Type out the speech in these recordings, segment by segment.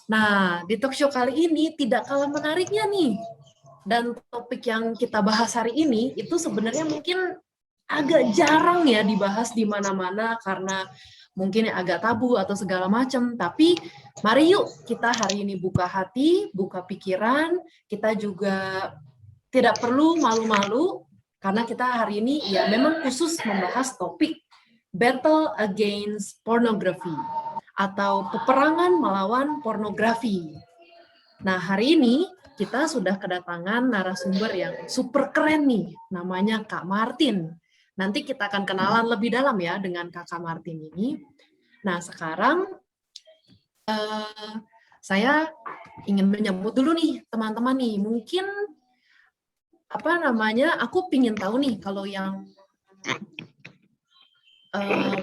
Nah, di talk show kali ini tidak kalah menariknya nih. Dan topik yang kita bahas hari ini itu sebenarnya mungkin agak jarang ya dibahas di mana-mana karena mungkin agak tabu atau segala macam. Tapi mari yuk kita hari ini buka hati, buka pikiran. Kita juga tidak perlu malu-malu karena kita hari ini ya memang khusus membahas topik Battle Against Pornography atau peperangan melawan pornografi. Nah, hari ini kita sudah kedatangan narasumber yang super keren nih, namanya Kak Martin. Nanti kita akan kenalan lebih dalam ya dengan Kakak Martin ini. Nah, sekarang saya ingin menyebut dulu nih teman-teman nih, mungkin aku pingin tahu nih kalau yang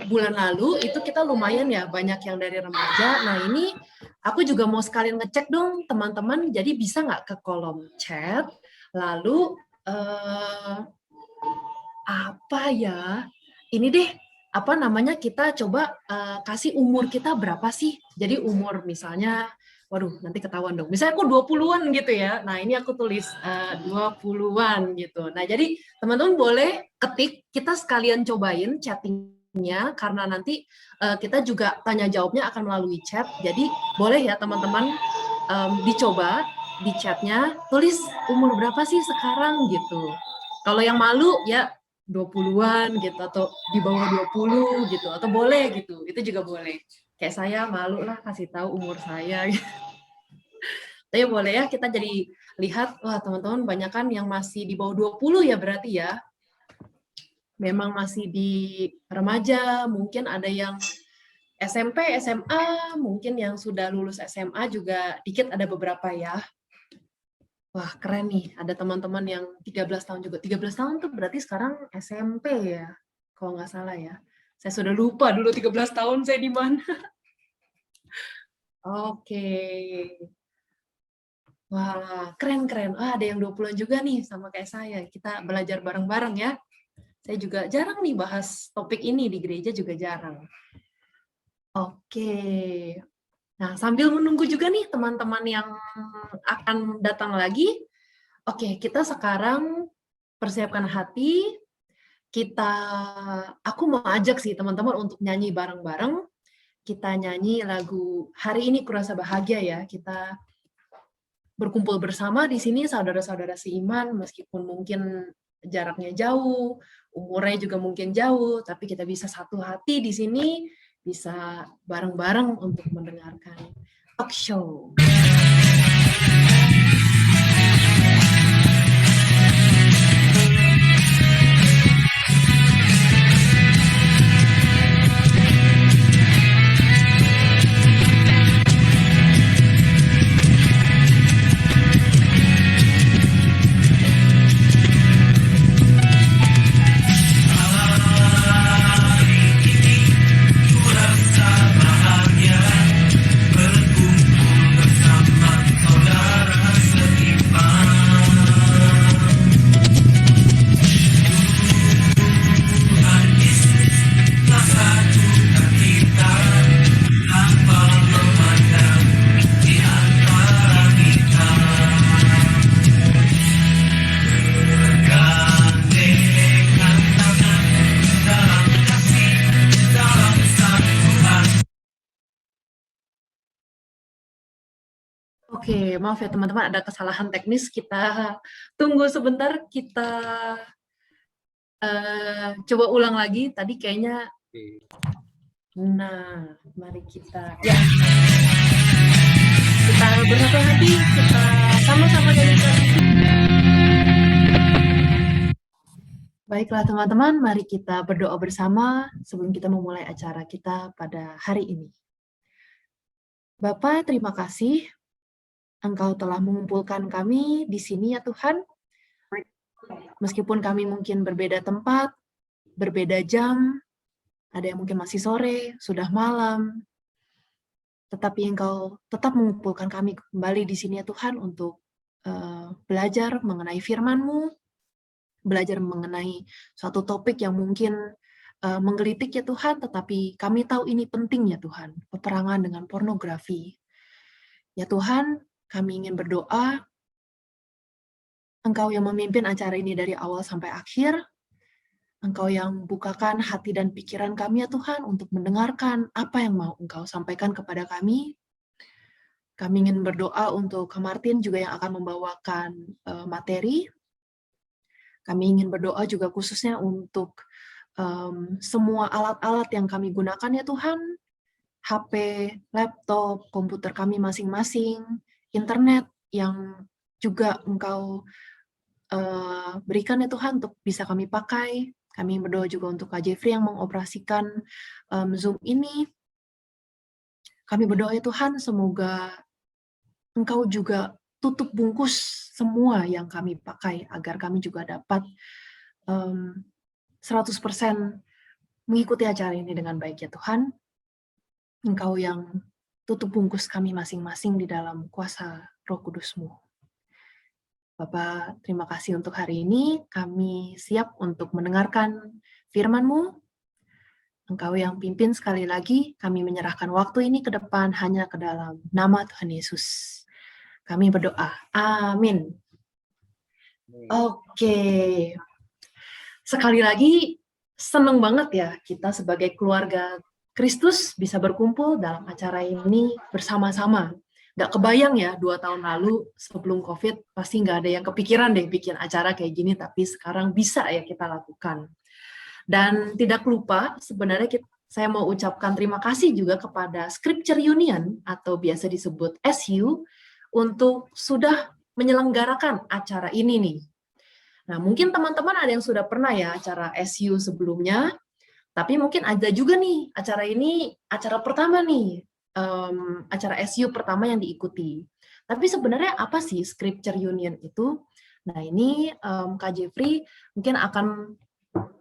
bulan lalu itu kita lumayan ya banyak yang dari remaja. Nah ini aku juga mau sekalian ngecek dong teman-teman. Jadi bisa nggak ke kolom chat lalu apa ya? Ini deh kita coba kasih umur kita berapa sih? Jadi umur misalnya waduh, nanti ketahuan dong. Misalnya aku 20-an gitu ya. Nah, ini aku tulis 20-an gitu. Nah, jadi teman-teman boleh ketik, kita sekalian cobain chatting-nya, karena nanti kita juga tanya jawabnya akan melalui chat. Jadi boleh ya teman-teman dicoba di chatnya, tulis umur berapa sih sekarang gitu. Kalau yang malu ya 20-an gitu, atau di bawah 20 gitu, atau boleh gitu, itu juga boleh. Kayak saya malu lah kasih tahu umur saya. Tapi boleh ya kita jadi lihat, wah teman-teman banyak kan yang masih di bawah 20 ya berarti ya. Memang masih di remaja, mungkin ada yang SMP, SMA, mungkin yang sudah lulus SMA juga dikit ada beberapa ya. Wah keren nih, ada teman-teman yang 13 tahun juga. 13 tahun tuh berarti sekarang SMP ya, kalau nggak salah ya. Saya sudah lupa dulu 13 tahun saya di mana. Oke. Wah, keren-keren. Wah, ada yang 20-an juga nih sama kayak saya. Kita belajar bareng-bareng ya. Saya juga jarang nih bahas topik ini di gereja juga jarang. Oke. Nah, sambil menunggu juga nih teman-teman yang akan datang lagi. Oke, kita sekarang persiapkan hati. Aku mau ajak sih teman-teman untuk nyanyi bareng-bareng. Kita nyanyi lagu Hari Ini Kurasa Bahagia ya. Kita berkumpul bersama di sini saudara-saudara seiman, meskipun mungkin jaraknya jauh, umurnya juga mungkin jauh, tapi kita bisa satu hati di sini, bisa bareng-bareng untuk mendengarkan talk show. Oke, maaf ya teman-teman, ada kesalahan teknis. Kita tunggu sebentar, kita coba ulang lagi. Tadi kayaknya, nah, mari kita, ya, kita bersatu hati, kita sama-sama nyanyikan. Baiklah teman-teman, mari kita berdoa bersama sebelum kita memulai acara kita pada hari ini. Bapa, terima kasih Engkau telah mengumpulkan kami di sini ya Tuhan. Meskipun kami mungkin berbeda tempat, berbeda jam, ada yang mungkin masih sore, sudah malam, tetapi Engkau tetap mengumpulkan kami kembali di sini ya Tuhan untuk belajar mengenai firman-Mu, belajar mengenai suatu topik yang mungkin menggelitik ya Tuhan, tetapi kami tahu ini penting ya Tuhan, peperangan dengan pornografi. Ya Tuhan, kami ingin berdoa, Engkau yang memimpin acara ini dari awal sampai akhir, Engkau yang bukakan hati dan pikiran kami ya Tuhan untuk mendengarkan apa yang mau Engkau sampaikan kepada kami. Kami ingin berdoa untuk Kak Martin juga yang akan membawakan materi. Kami ingin berdoa juga khususnya untuk semua alat-alat yang kami gunakan ya Tuhan, HP, laptop, komputer kami masing-masing, internet yang juga Engkau berikan ya Tuhan untuk bisa kami pakai. Kami berdoa juga untuk Kak Jeffrey yang mengoperasikan Zoom ini. Kami berdoa ya Tuhan, semoga Engkau juga tutup bungkus semua yang kami pakai, agar kami juga dapat 100% mengikuti acara ini dengan baik ya Tuhan. Engkau yang tutup bungkus kami masing-masing di dalam kuasa Roh Kudus-Mu. Bapak, terima kasih untuk hari ini. Kami siap untuk mendengarkan firman-Mu. Engkau yang pimpin sekali lagi, kami menyerahkan waktu ini ke depan hanya ke dalam nama Tuhan Yesus. Kami berdoa. Amin. Oke. Sekali lagi, senang banget ya kita sebagai keluarga Kristus bisa berkumpul dalam acara ini bersama-sama. Nggak kebayang ya, 2 tahun lalu sebelum COVID, pasti nggak ada yang kepikiran deh bikin acara kayak gini, tapi sekarang bisa ya kita lakukan. Dan tidak lupa, sebenarnya saya mau ucapkan terima kasih juga kepada Scripture Union, atau biasa disebut SU, untuk sudah menyelenggarakan acara ini nih. Nah, mungkin teman-teman ada yang sudah pernah ya acara SU sebelumnya, tapi mungkin ada juga nih, acara ini acara pertama nih, acara SU pertama yang diikuti. Tapi sebenarnya apa sih Scripture Union itu? Nah, ini Kak Jeffrey mungkin akan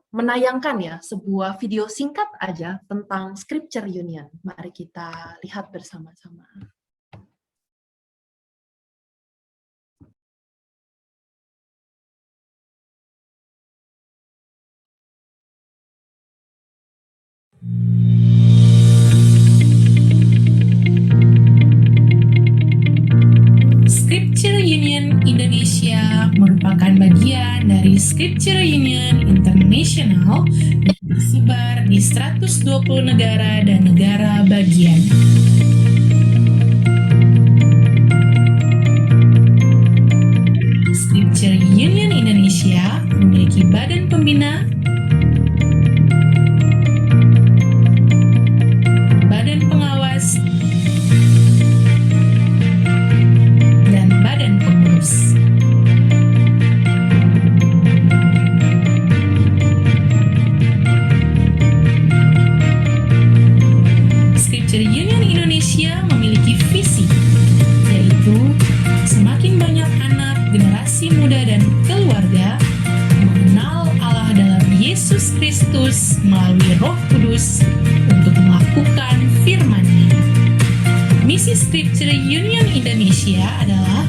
menayangkan ya sebuah video singkat aja tentang Scripture Union. Mari kita lihat bersama-sama. Scripture Union Indonesia merupakan bagian dari Scripture Union International yang tersebar di 120 negara dan negara bagian. Scripture Union Indonesia memiliki badan pembina, badan pengawas, dan badan pengurus. Scripture Union Indonesia memiliki visi, yaitu semakin banyak anak, generasi muda, dan keluarga mengenal Allah dalam Yesus Kristus melalui Roh Kudus untuk melakukan firman-Nya. Misi Scripture Union Indonesia adalah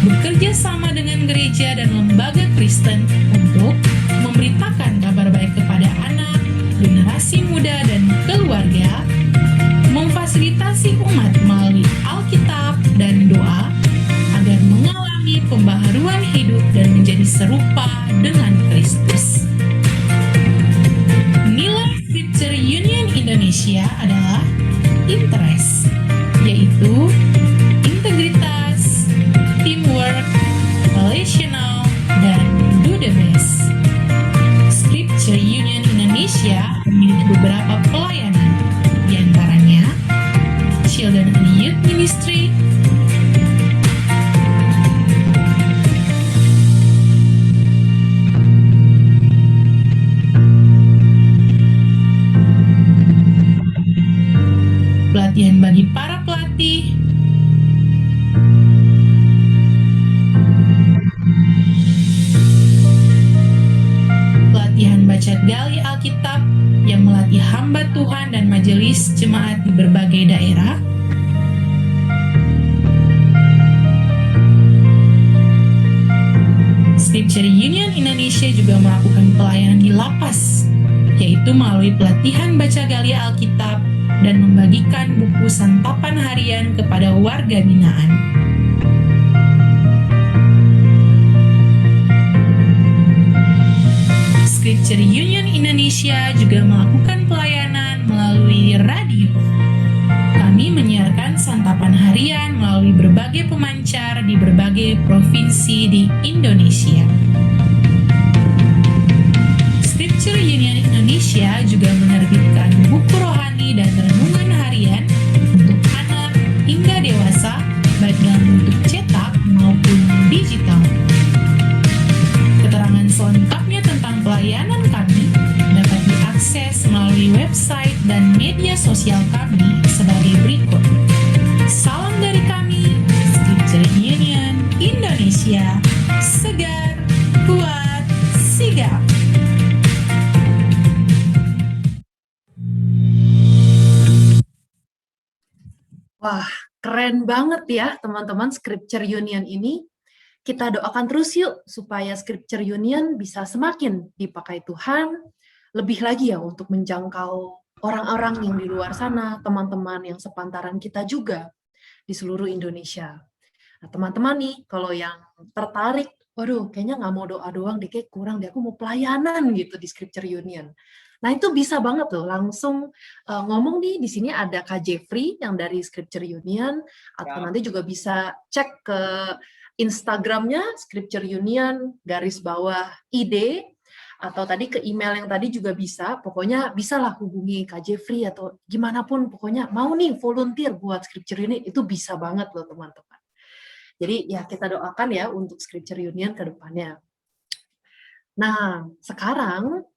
bekerja sama dengan gereja dan lembaga Kristen untuk memberitakan kabar baik kepada anak, generasi muda, dan keluarga, memfasilitasi umat melalui Alkitab dan doa agar mengalami pembaharuan hidup dan menjadi serupa dengan Kristus. Nilai Scripture Union Indonesia adalah interest, yaitu integritas, teamwork, relational, dan do the best. Scripture Union Indonesia memiliki beberapa pelayanan, diantaranya Children and Youth Ministry, pelatihan bagi para pelatih, pelatihan baca gali Alkitab yang melatih hamba Tuhan dan majelis jemaat di berbagai daerah, Scripture Union Indonesia juga melakukan pelayanan di lapas, yaitu melalui pelatihan baca gali Alkitab dan membagikan buku santapan harian kepada warga binaan. Scripture Union Indonesia juga melakukan pelayanan melalui radio. Kami menyiarkan santapan harian melalui berbagai pemancar di berbagai provinsi di Indonesia. Scripture Union Indonesia juga menerbitkan buku rohani dan renungan harian untuk anak hingga dewasa, baik dalam bentuk cetak maupun digital. Keterangan selengkapnya tentang pelayanan kami dapat diakses melalui website dan media sosial kami sebagai berikut. Salam dari kami, Scripture Union Indonesia, segar, kuat, sigap. Wah, keren banget ya teman-teman Scripture Union ini. Kita doakan terus yuk supaya Scripture Union bisa semakin dipakai Tuhan, lebih lagi ya untuk menjangkau orang-orang yang di luar sana, teman-teman yang sepantaran kita juga di seluruh Indonesia. Nah, teman-teman nih, kalau yang tertarik, waduh, kayaknya nggak mau doa doang deh, kayak kurang deh, aku mau pelayanan gitu di Scripture Union. Nah, itu bisa banget loh, langsung ngomong nih, di sini ada Kak Jeffrey yang dari Scripture Union, atau nanti juga bisa cek ke Instagramnya Scripture Union _ID, atau tadi ke email yang tadi juga bisa, pokoknya bisalah hubungi Kak Jeffrey atau gimana pun, pokoknya mau nih volunteer buat Scripture Union, itu bisa banget loh teman-teman. Jadi ya kita doakan ya untuk Scripture Union ke depannya. Nah, sekarang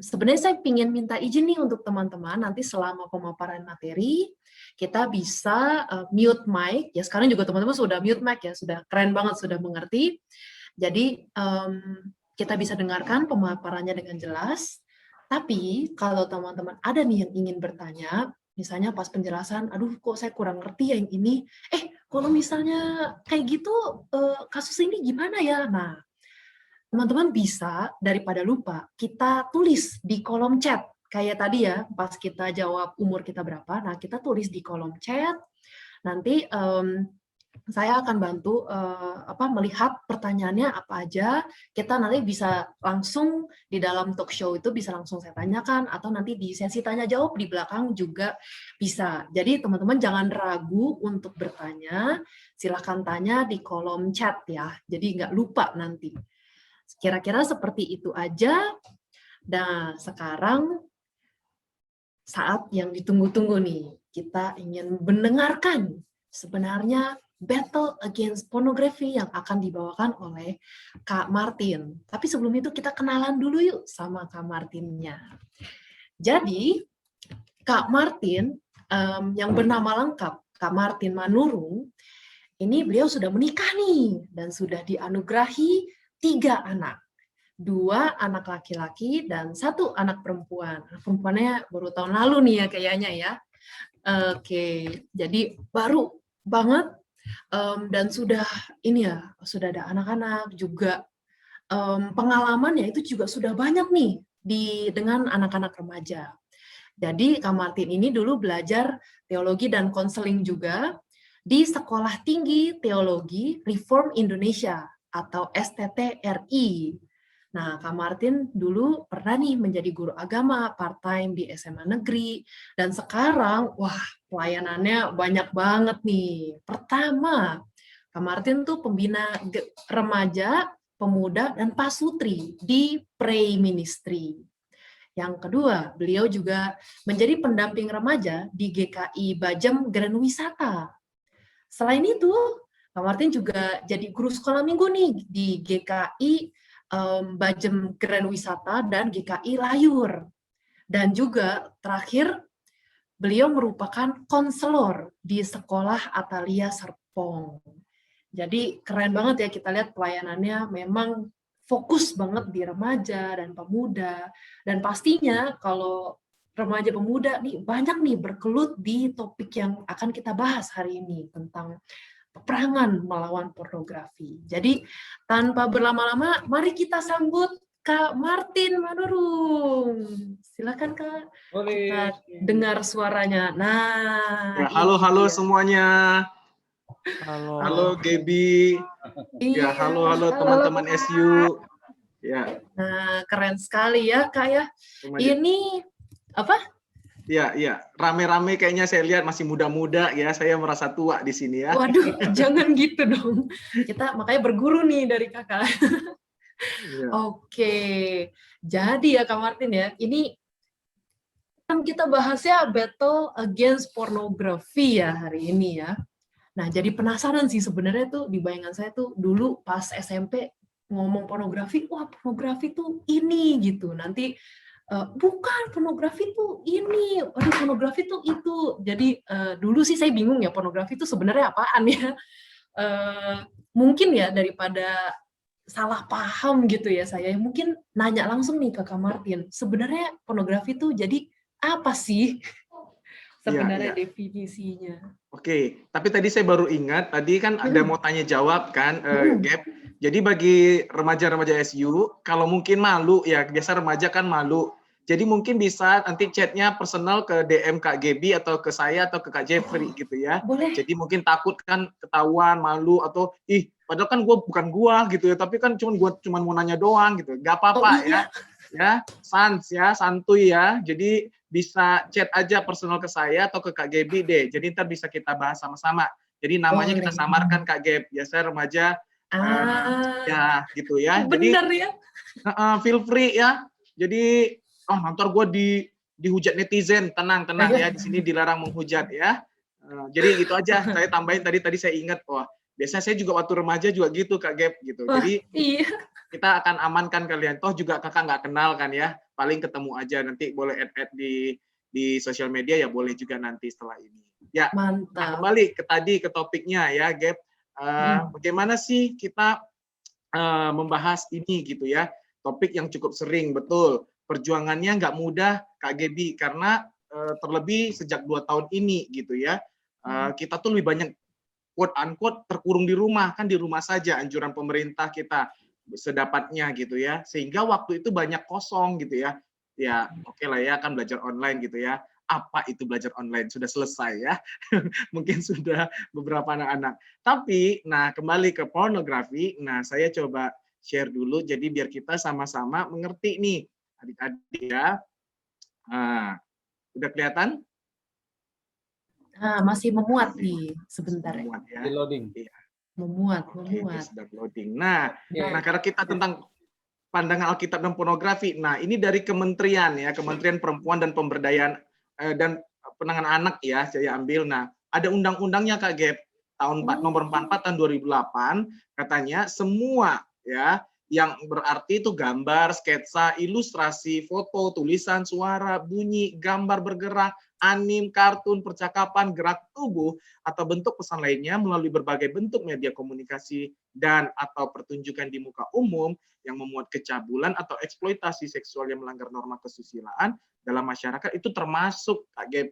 sebenarnya saya ingin minta izin nih untuk teman-teman, nanti selama pemaparan materi, kita bisa mute mic, ya sekarang juga teman-teman sudah mute mic ya, sudah keren banget, sudah mengerti. Jadi kita bisa dengarkan pemaparannya dengan jelas, tapi kalau teman-teman ada nih yang ingin bertanya, misalnya pas penjelasan, aduh kok saya kurang ngerti yang ini, kalau misalnya kayak gitu, kasus ini gimana ya? Nah, teman-teman bisa, daripada lupa, kita tulis di kolom chat. Kayak tadi ya, pas kita jawab umur kita berapa, nah kita tulis di kolom chat, nanti saya akan bantu melihat pertanyaannya apa aja, kita nanti bisa langsung di dalam talk show itu bisa langsung saya tanyakan, atau nanti di sesi tanya-jawab di belakang juga bisa. Jadi teman-teman jangan ragu untuk bertanya, silahkan tanya di kolom chat ya, jadi nggak lupa nanti. Kira-kira seperti itu aja. Nah, sekarang saat yang ditunggu-tunggu nih. Kita ingin mendengarkan sebenarnya Battle Against Pornography yang akan dibawakan oleh Kak Martin. Tapi sebelum itu kita kenalan dulu yuk sama Kak Martinnya. Jadi, Kak Martin yang bernama lengkap Kak Martin Manurung, ini beliau sudah menikah nih dan sudah dianugerahi 3 anak. 2 anak laki-laki dan 1 anak perempuan. Perempuannya baru tahun lalu nih ya kayaknya ya. Oke, jadi baru banget dan sudah ini ya, sudah ada anak-anak juga, pengalamannya itu juga sudah banyak nih dengan anak-anak remaja. Jadi Kak Martin ini dulu belajar teologi dan konseling juga di Sekolah Tinggi Teologi Reform Indonesia atau STTRI. Nah, Kak Martin dulu pernah nih menjadi guru agama part-time di SMA negeri, dan sekarang, wah, pelayanannya banyak banget nih. Pertama, Kak Martin tuh pembina remaja, pemuda, dan pasutri di Pray Ministry. Yang kedua, beliau juga menjadi pendamping remaja di GKI Bajem Grand Wisata. Selain itu, Kak Martin juga jadi guru sekolah minggu nih di GKI Bajem Grand Wisata dan GKI Layur. Dan juga terakhir, beliau merupakan konselor di Sekolah Atalia Serpong. Jadi keren banget ya, kita lihat pelayanannya memang fokus banget di remaja dan pemuda. Dan pastinya kalau remaja pemuda nih banyak nih berkelut di topik yang akan kita bahas hari ini tentang peperangan melawan pornografi. Jadi tanpa berlama-lama, mari kita sambut Kak Martin Manurung. Silakan Kak, kita dengar suaranya. Nah, Ya, halo dia. semuanya. Halo Gaby. Iya, Ya, halo teman-teman Kak. SU. Ya. Nah, keren sekali ya Kak ya. Remaja. Ini apa? Ya, rame-rame kayaknya saya lihat masih muda-muda ya. Saya merasa tua di sini ya. Waduh, jangan gitu dong. Kita makanya berguru nih dari Kakak. Ya. Oke, jadi ya Kak Martin ya, ini kan kita bahasnya battle against pornography ya hari ini ya. Nah, jadi penasaran sih sebenarnya tuh di bayangan saya tuh dulu pas SMP ngomong pornografi, wah pornografi tuh ini gitu. Nanti bukan pornografi tuh ini, aduh pornografi tuh itu. Jadi dulu sih saya bingung ya pornografi itu sebenarnya apaan ya. Mungkin ya daripada salah paham gitu ya saya, mungkin nanya langsung nih ke Kak Martin, sebenarnya pornografi tuh jadi apa sih sebenarnya definisinya? Oke, tapi tadi saya baru ingat, tadi kan ada mau tanya jawab kan, Gap. Jadi bagi remaja-remaja SU, kalau mungkin malu ya, biasa remaja kan malu. Jadi mungkin bisa nanti chatnya personal ke DM Kak Gaby atau ke saya atau ke Kak Jeffrey gitu ya. Boleh. Jadi mungkin takut kan ketahuan, malu atau padahal kan bukan gua gitu ya, tapi kan cuman mau nanya doang gitu. Gak apa-apa ya. Ya, santuy ya. Jadi bisa chat aja personal ke saya atau ke Kak Gaby deh. Jadi ntar bisa kita bahas sama-sama. Jadi namanya kita samarkan Kak Gab. Biasa remaja ya gitu ya. Benar jadi ya. Feel free ya. Jadi ntar gue dihujat netizen, tenang ya, di sini dilarang menghujat ya. Jadi gitu aja. Saya tambahin tadi saya ingat, biasanya saya juga waktu remaja juga gitu Kak Gab gitu. Jadi kita akan amankan kalian. Toh juga kakak nggak kenal kan ya. Paling ketemu aja, nanti boleh add di sosial media ya, boleh juga nanti setelah ini. Ya. Mantap. Nah, kembali ke topiknya ya Gab. Bagaimana sih kita membahas ini gitu ya. Topik yang cukup sering, betul. Perjuangannya nggak mudah Kak Gaby, karena terlebih sejak 2 tahun ini gitu ya. Kita tuh lebih banyak quote unquote terkurung di rumah, kan di rumah saja anjuran pemerintah kita sedapatnya gitu ya. Sehingga waktu itu banyak kosong gitu ya. Ya, oke lah ya, kan belajar online gitu ya. Apa itu belajar online? Sudah selesai ya. Mungkin sudah beberapa anak-anak. Tapi, nah kembali ke pornografi, nah saya coba share dulu, jadi biar kita sama-sama mengerti nih, adik-adik ya. Udah kelihatan? Masih memuat nih, sebentar memuat ya. Loading. Iya. Memuat. Sudah loading. Nah, karena kita tentang pandangan Alkitab dan pornografi, nah ini dari Kementerian ya, Kementerian Perempuan dan Pemberdayaan dan Penanganan Anak ya, saya ambil. Nah, ada undang-undangnya Kak Gap, nomor 44 tahun 2008, katanya semua ya yang berarti itu gambar, sketsa, ilustrasi, foto, tulisan, suara, bunyi, gambar bergerak, anim, kartun, percakapan, gerak tubuh, atau bentuk pesan lainnya melalui berbagai bentuk media komunikasi dan atau pertunjukan di muka umum yang memuat kecabulan atau eksploitasi seksual yang melanggar norma kesusilaan dalam masyarakat itu termasuk Kak Gap.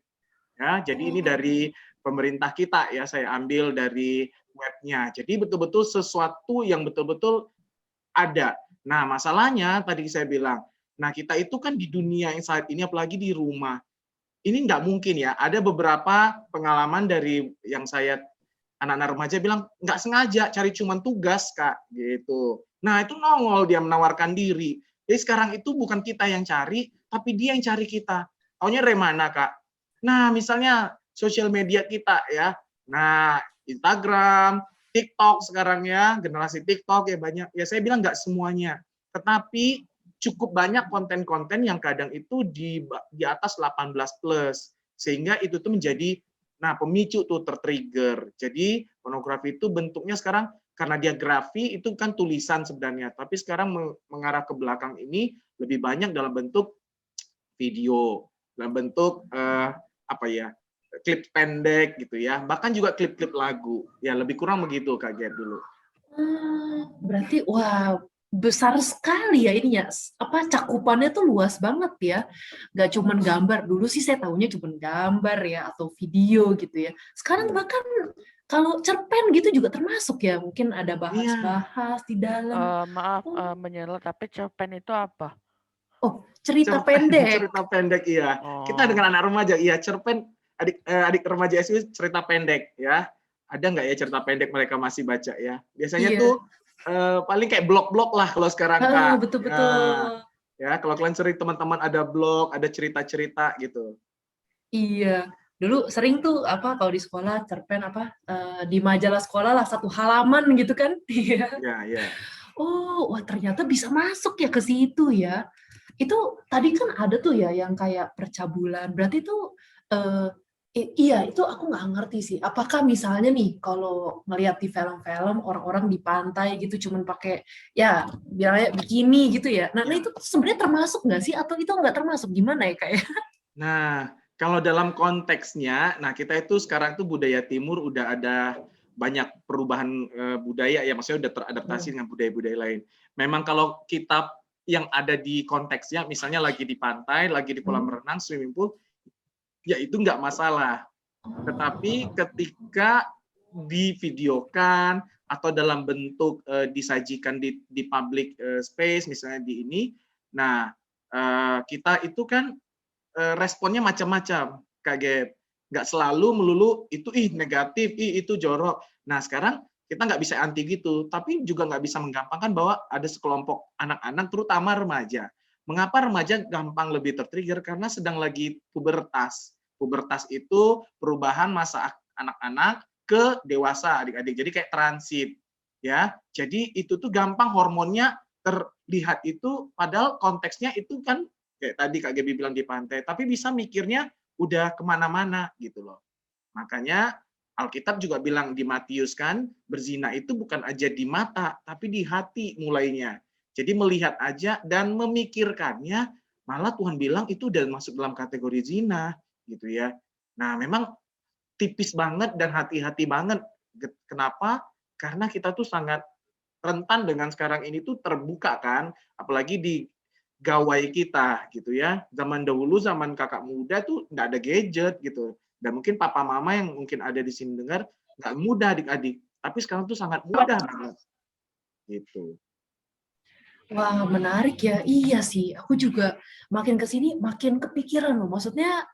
Ya, jadi ini dari pemerintah kita ya, saya ambil dari webnya. Jadi betul-betul sesuatu yang betul-betul ada. Nah, masalahnya tadi saya bilang, nah kita itu kan di dunia yang saat ini, apalagi di rumah, ini nggak mungkin ya. Ada beberapa pengalaman dari yang saya anak-anak remaja bilang nggak sengaja cari cuman tugas Kak gitu. Nah itu nongol dia menawarkan diri. Jadi sekarang itu bukan kita yang cari, tapi dia yang cari kita. Taunya dari mana Kak? Nah misalnya sosial media kita ya. Nah Instagram, TikTok sekarang ya, generasi TikTok ya banyak. Ya saya bilang nggak semuanya, tetapi cukup banyak konten-konten yang kadang itu di atas 18 plus, sehingga itu tuh menjadi pemicu tuh tertrigger. Jadi pornografi itu bentuknya sekarang karena dia grafi itu kan tulisan sebenarnya, tapi sekarang mengarah ke belakang ini lebih banyak dalam bentuk video, dalam bentuk klip pendek gitu ya, bahkan juga klip-klip lagu. Ya lebih kurang begitu Kak Gert dulu. Berarti wah besar sekali ya ininya, cakupannya tuh luas banget ya, nggak cuman gambar. Dulu sih saya tahunya cuman gambar ya atau video gitu ya, sekarang bahkan Kalau cerpen gitu juga termasuk ya? Mungkin ada Iya, bahas-bahas di dalam. Maaf, Oh, menyela, tapi cerpen itu apa? oh, cerita cerpen pendek. cerita pendek iya. Kita Oh, dengan anak remaja iya, cerpen adik remaja SU cerita pendek ya. Ada nggak ya cerita pendek mereka masih baca ya? Biasanya Iya, tuh paling kayak blog-blog lah kalau sekarang Kak. Ya, betul-betul. ya kalau kalian sering teman-teman ada blog, ada cerita-cerita gitu. Iya. Dulu sering tuh apa kalau di sekolah cerpen apa di majalah sekolah lah 1 halaman gitu kan? Iya. Ya, ya. Oh, wah ternyata bisa masuk ya ke situ ya. Itu tadi kan ada tuh ya yang kayak percabulan. Berarti tuh eh, iya itu aku nggak ngerti sih. Apakah misalnya nih kalau ngelihat di film-film orang-orang di pantai gitu cuman pakai ya bilangnya bikini gitu ya. Nah Ya. itu sebenarnya termasuk nggak sih atau itu nggak termasuk gimana ya kayak? Nah, kalau dalam konteksnya, nah kita itu sekarang tuh budaya timur udah ada banyak perubahan budaya ya, maksudnya udah teradaptasi dengan budaya-budaya lain. Memang kalau kitab yang ada di konteksnya, misalnya lagi di pantai, lagi di kolam renang, swimming pool, ya itu nggak masalah. Tetapi ketika divideokan atau dalam bentuk disajikan di public space, misalnya di ini, nah kita itu kan responnya macam-macam, kaget. Nggak selalu melulu itu negatif, itu jorok. Nah sekarang kita nggak bisa anti gitu, tapi juga nggak bisa menggampangkan bahwa ada sekelompok anak-anak, terutama remaja. Mengapa remaja gampang lebih tertrigger? Karena sedang lagi pubertas. Pubertas itu perubahan masa anak-anak ke dewasa, adik-adik. Jadi kayak transit, ya. Jadi itu tuh gampang hormonnya terlihat itu, padahal konteksnya itu kan kayak tadi Kak Gaby bilang di pantai, tapi bisa mikirnya udah kemana-mana gitu loh. Makanya Alkitab juga bilang di Matius kan, berzina itu bukan aja di mata, tapi di hati mulainya. Jadi melihat aja dan memikirkannya, malah Tuhan bilang itu udah masuk dalam kategori zina gitu ya. Nah memang tipis banget dan hati-hati banget. Kenapa? Karena kita tuh sangat rentan dengan sekarang ini tuh terbuka kan, apalagi di gawai kita gitu ya. Zaman dahulu, zaman kakak muda tuh nggak ada gadget gitu. Dan mungkin papa mama yang mungkin ada di sini dengar nggak mudah adik-adik. Tapi sekarang tuh sangat mudah banget gitu. Wah, menarik ya. Iya sih, aku juga makin ke sini makin kepikiran loh. Maksudnya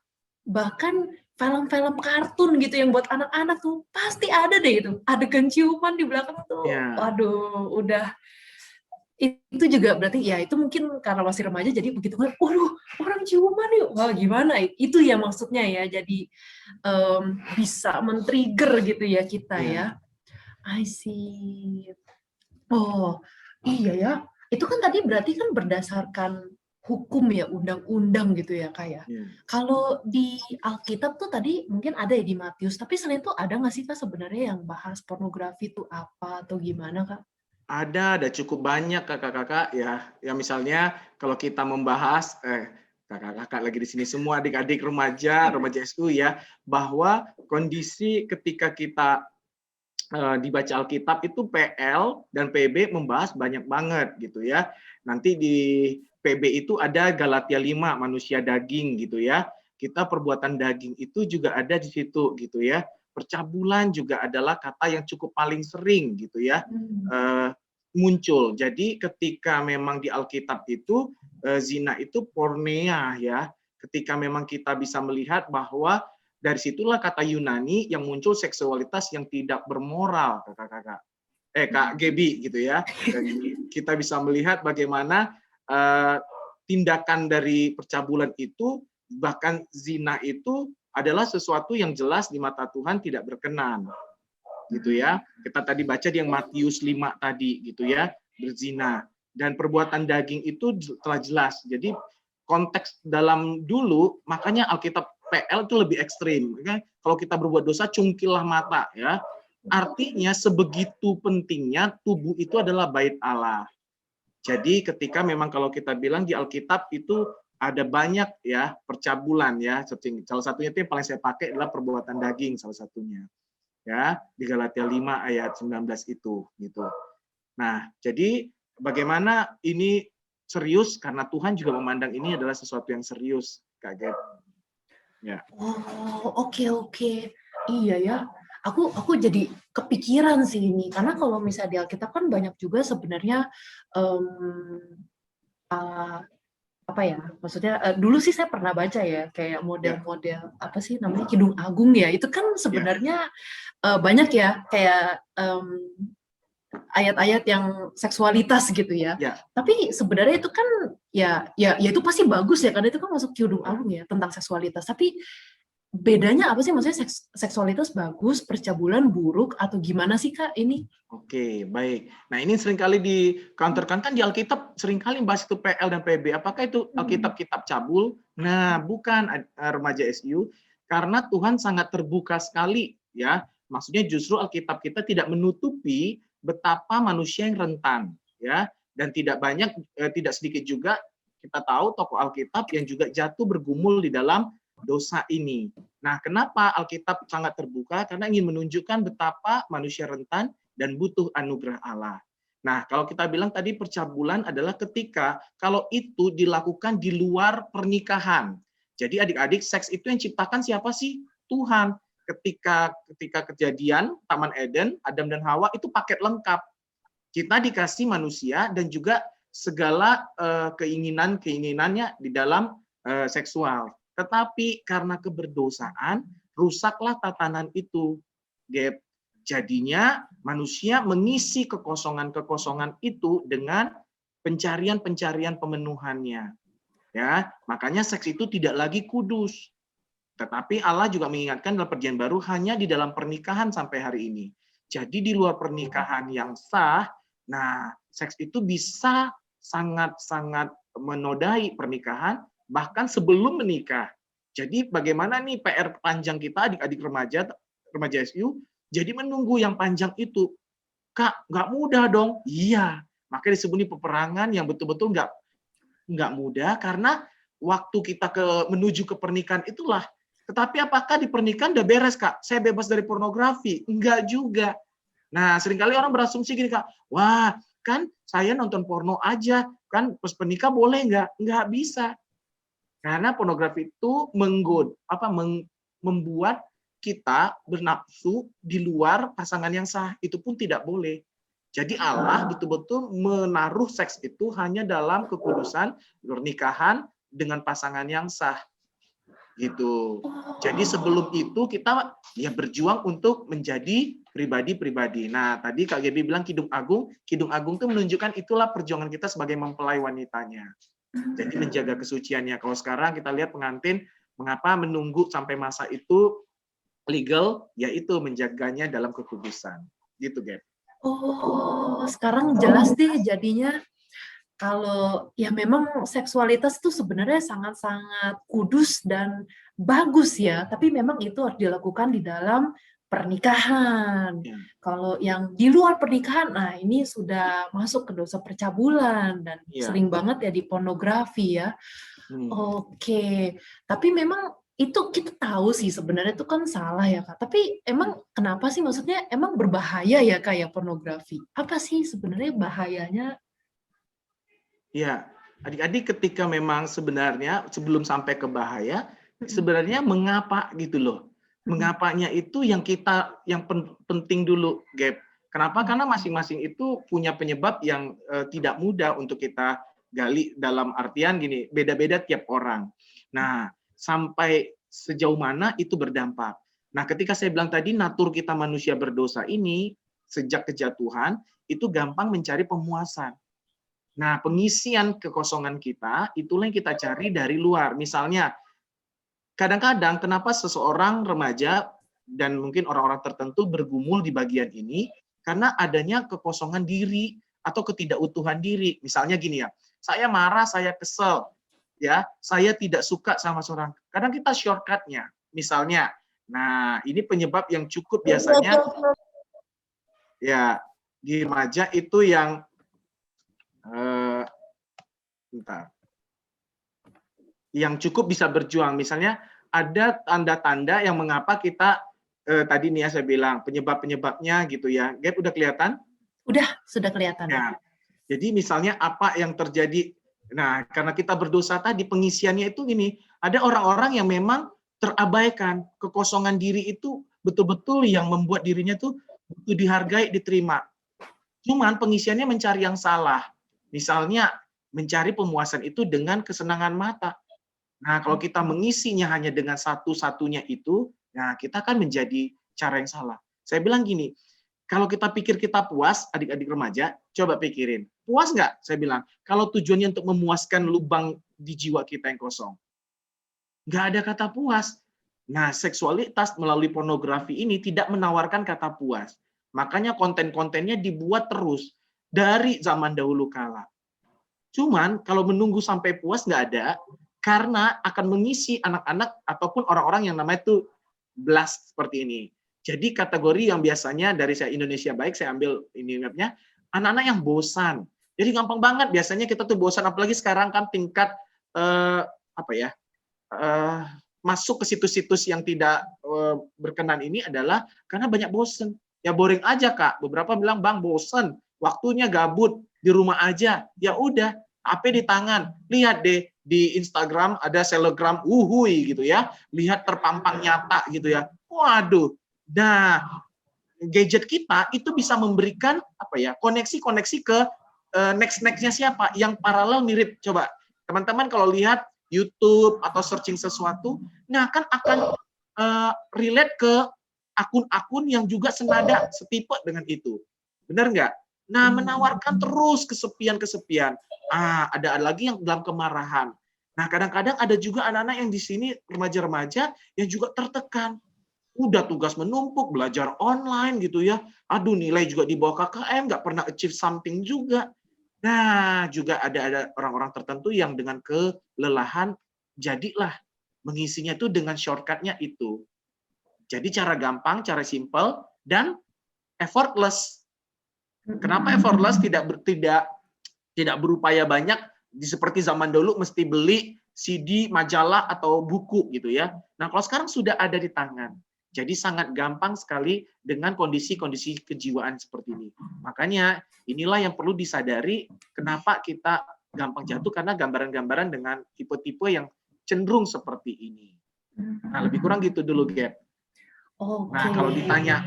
bahkan film-film kartun gitu yang buat anak-anak tuh pasti ada deh itu. Adegan ciuman di belakang tuh. Ya, Waduh, udah itu juga berarti ya itu mungkin karena masih remaja jadi begitu kan, waduh orang ciuman yuk, wah gimana itu ya maksudnya ya jadi bisa men-trigger gitu ya kita ya. ya, I see. Oh, iya ya. Itu kan tadi berarti kan berdasarkan hukum ya, undang-undang gitu ya, Kak ya. ya. Kalau di Alkitab tuh tadi mungkin ada ya di Matius, tapi selain itu ada nggak sih Kak sebenarnya yang bahas pornografi itu apa atau gimana, Kak? Ada cukup banyak kakak-kakak ya. Ya misalnya kalau kita membahas kakak-kakak lagi di sini semua adik-adik remaja SU ya, bahwa kondisi ketika kita dibaca Alkitab itu PL dan PB membahas banyak banget gitu ya. Nanti di PB itu ada Galatia 5 manusia daging gitu ya. Kita perbuatan daging itu juga ada di situ gitu ya. Percabulan juga adalah kata yang cukup paling sering gitu ya muncul. Jadi ketika memang di Alkitab itu zina itu porneia ya. Ketika memang kita bisa melihat bahwa dari situlah kata Yunani yang muncul seksualitas yang tidak bermoral, kakak-kakak. Kak Gebi gitu ya. Dan kita bisa melihat bagaimana tindakan dari percabulan itu, bahkan zina itu adalah sesuatu yang jelas di mata Tuhan tidak berkenan. Gitu ya. Kita tadi baca di yang Matius 5 tadi gitu ya, berzina. Dan perbuatan daging itu telah jelas. Jadi konteks dalam dulu, makanya Alkitab PL itu lebih ekstrim. Kalau kita berbuat dosa, cungkillah mata ya. Artinya sebegitu pentingnya tubuh itu adalah bait Allah. Jadi ketika memang kalau kita bilang di Alkitab itu ada banyak ya percabulan ya. Salah satunya itu yang paling saya pakai adalah perbuatan daging salah satunya. Ya, di Galatia 5 ayat 19 itu gitu. Nah, jadi bagaimana ini serius karena Tuhan juga memandang ini adalah sesuatu yang serius, Kak Gep. Ya. Oh, oke. Iya ya. aku jadi kepikiran sih ini, karena kalau misalnya di Alkitab kan banyak juga sebenarnya uh, apa ya, maksudnya dulu sih saya pernah baca ya kayak Ya, model-model apa sih namanya Kidung Agung ya, itu kan ya, sebenarnya banyak ya kayak ayat-ayat yang seksualitas gitu ya. ya. Tapi sebenarnya itu kan ya itu pasti bagus ya karena itu kan masuk Kidung Agung ya tentang seksualitas. Tapi bedanya apa sih, maksudnya seksualitas bagus, percabulan buruk, atau gimana sih Kak ini? Oke, baik. Nah, ini seringkali di-counterkan kan di Alkitab seringkali bahas itu PL dan PB. Apakah itu Alkitab kitab cabul? Nah, bukan remaja SU, karena Tuhan sangat terbuka sekali ya. Maksudnya justru Alkitab kita tidak menutupi betapa manusia yang rentan ya, dan tidak sedikit juga kita tahu tokoh Alkitab yang juga jatuh bergumul di dalam dosa ini. Nah, kenapa Alkitab sangat terbuka? Karena ingin menunjukkan betapa manusia rentan dan butuh anugerah Allah. Nah, kalau kita bilang tadi percabulan adalah ketika kalau itu dilakukan di luar pernikahan. Jadi adik-adik, seks itu yang ciptakan siapa sih? Tuhan. Ketika kejadian Taman Eden, Adam dan Hawa itu paket lengkap. Kita dikasih manusia dan juga segala keinginannya di dalam seksual. Tetapi karena keberdosaan, rusaklah tatanan itu. Jadinya manusia mengisi kekosongan-kekosongan itu dengan pencarian-pencarian pemenuhannya. Ya, makanya seks itu tidak lagi kudus. Tetapi Allah juga mengingatkan dalam Perjanjian Baru hanya di dalam pernikahan sampai hari ini. Jadi di luar pernikahan yang sah, nah seks itu bisa sangat-sangat menodai pernikahan, bahkan sebelum menikah. Jadi bagaimana nih PR panjang kita adik-adik remaja SU, jadi menunggu yang panjang itu. Kak, nggak mudah dong. Iya, makanya disebut peperangan yang betul-betul nggak mudah karena waktu kita menuju ke pernikahan itulah. Tetapi apakah di pernikahan udah beres, Kak? Saya bebas dari pornografi? Enggak juga. Nah, seringkali orang berasumsi gini, Kak. Wah, kan saya nonton porno aja. Kan pas pernikah boleh nggak? Nggak bisa. Karena pornografi itu membuat kita bernafsu di luar pasangan yang sah. Itu pun tidak boleh. Jadi Allah betul-betul menaruh seks itu hanya dalam kekudusan pernikahan dengan pasangan yang sah. Gitu. Jadi sebelum itu kita ya berjuang untuk menjadi pribadi-pribadi. Nah, tadi Kak Gaby bilang Kidung Agung itu menunjukkan itulah perjuangan kita sebagai mempelai wanitanya. Jadi menjaga kesuciannya. Kalau sekarang kita lihat pengantin, mengapa menunggu sampai masa itu legal, yaitu menjaganya dalam kekudusan. Gitu, Gap. Oh, sekarang jelas deh jadinya. Kalau ya memang seksualitas itu sebenarnya sangat-sangat kudus dan bagus ya, tapi memang itu harus dilakukan di dalam pernikahan. Ya. Kalau yang di luar pernikahan, nah ini sudah masuk ke dosa percabulan dan sering banget ya di pornografi ya. Oke, tapi memang itu kita tahu sih sebenarnya itu kan salah ya Kak. Tapi emang kenapa sih, maksudnya emang berbahaya ya kayak pornografi? Apa sih sebenarnya bahayanya? Ya, adik-adik ketika memang sebenarnya sebelum sampai ke bahaya, sebenarnya mengapa gitu loh. Mengapanya itu yang penting dulu, Gap. Kenapa? Karena masing-masing itu punya penyebab yang tidak mudah untuk kita gali, dalam artian gini, beda-beda tiap orang. Nah, sampai sejauh mana itu berdampak. Nah, ketika saya bilang tadi natur kita manusia berdosa ini sejak kejatuhan itu gampang mencari pemuasan. Nah, pengisian kekosongan kita, itulah yang kita cari dari luar. Misalnya, kadang-kadang kenapa seseorang remaja dan mungkin orang-orang tertentu bergumul di bagian ini, karena adanya kekosongan diri atau ketidakutuhan diri. Misalnya gini ya, saya marah, saya kesel, ya, saya tidak suka sama seorang. Kadang kita shortcut-nya. Misalnya, nah ini penyebab yang cukup biasanya, ya, di remaja itu yang yang cukup bisa berjuang. Misalnya ada tanda-tanda yang mengapa kita tadi nih ya saya bilang penyebab-penyebabnya gitu ya. Gap udah kelihatan? Sudah kelihatan. Ya. Jadi misalnya apa yang terjadi? Nah, karena kita berdosa tadi pengisiannya itu gini, ada orang-orang yang memang terabaikan, kekosongan diri itu betul-betul yang membuat dirinya tuh butuh dihargai, diterima. Cuman pengisiannya mencari yang salah. Misalnya mencari pemuasan itu dengan kesenangan mata. Nah, kalau kita mengisinya hanya dengan satu-satunya itu, nah kita kan menjadi cara yang salah. Saya bilang gini, kalau kita pikir kita puas, adik-adik remaja, coba pikirin. Puas nggak? Saya bilang, kalau tujuannya untuk memuaskan lubang di jiwa kita yang kosong. Nggak ada kata puas. Nah, seksualitas melalui pornografi ini tidak menawarkan kata puas. Makanya konten-kontennya dibuat terus dari zaman dahulu kala. Cuman kalau menunggu sampai puas nggak ada, karena akan mengisi anak-anak ataupun orang-orang yang namanya itu blast seperti ini. Jadi kategori yang biasanya dari saya Indonesia Baik, saya ambil ini mapnya, anak-anak yang bosan. Jadi gampang banget biasanya kita tuh bosan, apalagi sekarang kan tingkat masuk ke situs-situs yang tidak berkenan ini adalah karena banyak bosen. Ya boring aja Kak. Beberapa bilang Bang bosen, waktunya gabut di rumah aja. Ya udah, HP di tangan. Lihat deh di Instagram ada selebgram uhui gitu ya. Lihat terpampang nyata gitu ya. Waduh. Nah, gadget kita itu bisa memberikan koneksi-koneksi ke next-nya siapa yang paralel mirip. Coba teman-teman kalau lihat YouTube atau searching sesuatu, nah kan akan relate ke akun-akun yang juga senada, setipe dengan itu. Benar nggak? Nah, menawarkan terus kesepian-kesepian. Ada lagi yang dalam kemarahan. Nah, kadang-kadang ada juga anak-anak yang di sini, remaja-remaja, yang juga tertekan. Udah tugas menumpuk, belajar online gitu ya. Aduh, nilai juga di bawah KKM, nggak pernah achieve something juga. Nah, juga ada orang-orang tertentu yang dengan kelelahan, jadilah mengisinya itu dengan shortcut-nya itu. Jadi cara gampang, cara simple, dan effortless. Kenapa effortless? Tidak berupaya banyak, seperti zaman dulu mesti beli CD, majalah, atau buku gitu ya. Nah, kalau sekarang sudah ada di tangan. Jadi sangat gampang sekali dengan kondisi-kondisi kejiwaan seperti ini. Makanya inilah yang perlu disadari kenapa kita gampang jatuh, karena gambaran-gambaran dengan tipe-tipe yang cenderung seperti ini. Nah, lebih kurang gitu dulu, Gap. Okay. Nah, kalau ditanya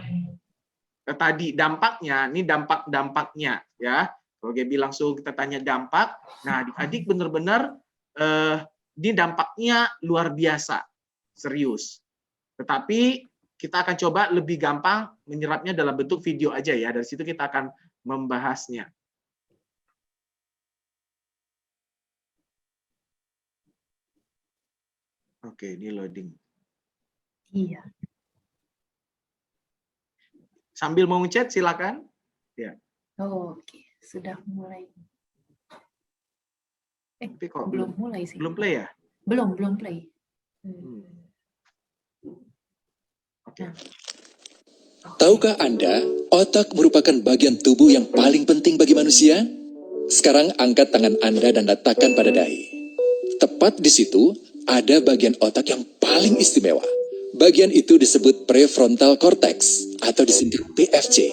tadi dampaknya, ini dampak-dampaknya ya. Kalau Gaby langsung kita tanya dampak, nah adik-adik benar-benar ini dampaknya luar biasa, serius. Tetapi kita akan coba lebih gampang menyerapnya dalam bentuk video aja ya. Dari situ kita akan membahasnya. Oke, ini loading. Iya. Sambil mau ngechat silakan. Ya. Oke, sudah mulai. Tapi kok belum mulai sih. Belum play ya? Belum play. Oke. Tahukah Anda, otak merupakan bagian tubuh yang paling penting bagi manusia? Sekarang angkat tangan Anda dan letakkan pada dahi. Tepat di situ, ada bagian otak yang paling istimewa. Bagian itu disebut prefrontal cortex atau disingkat PFC.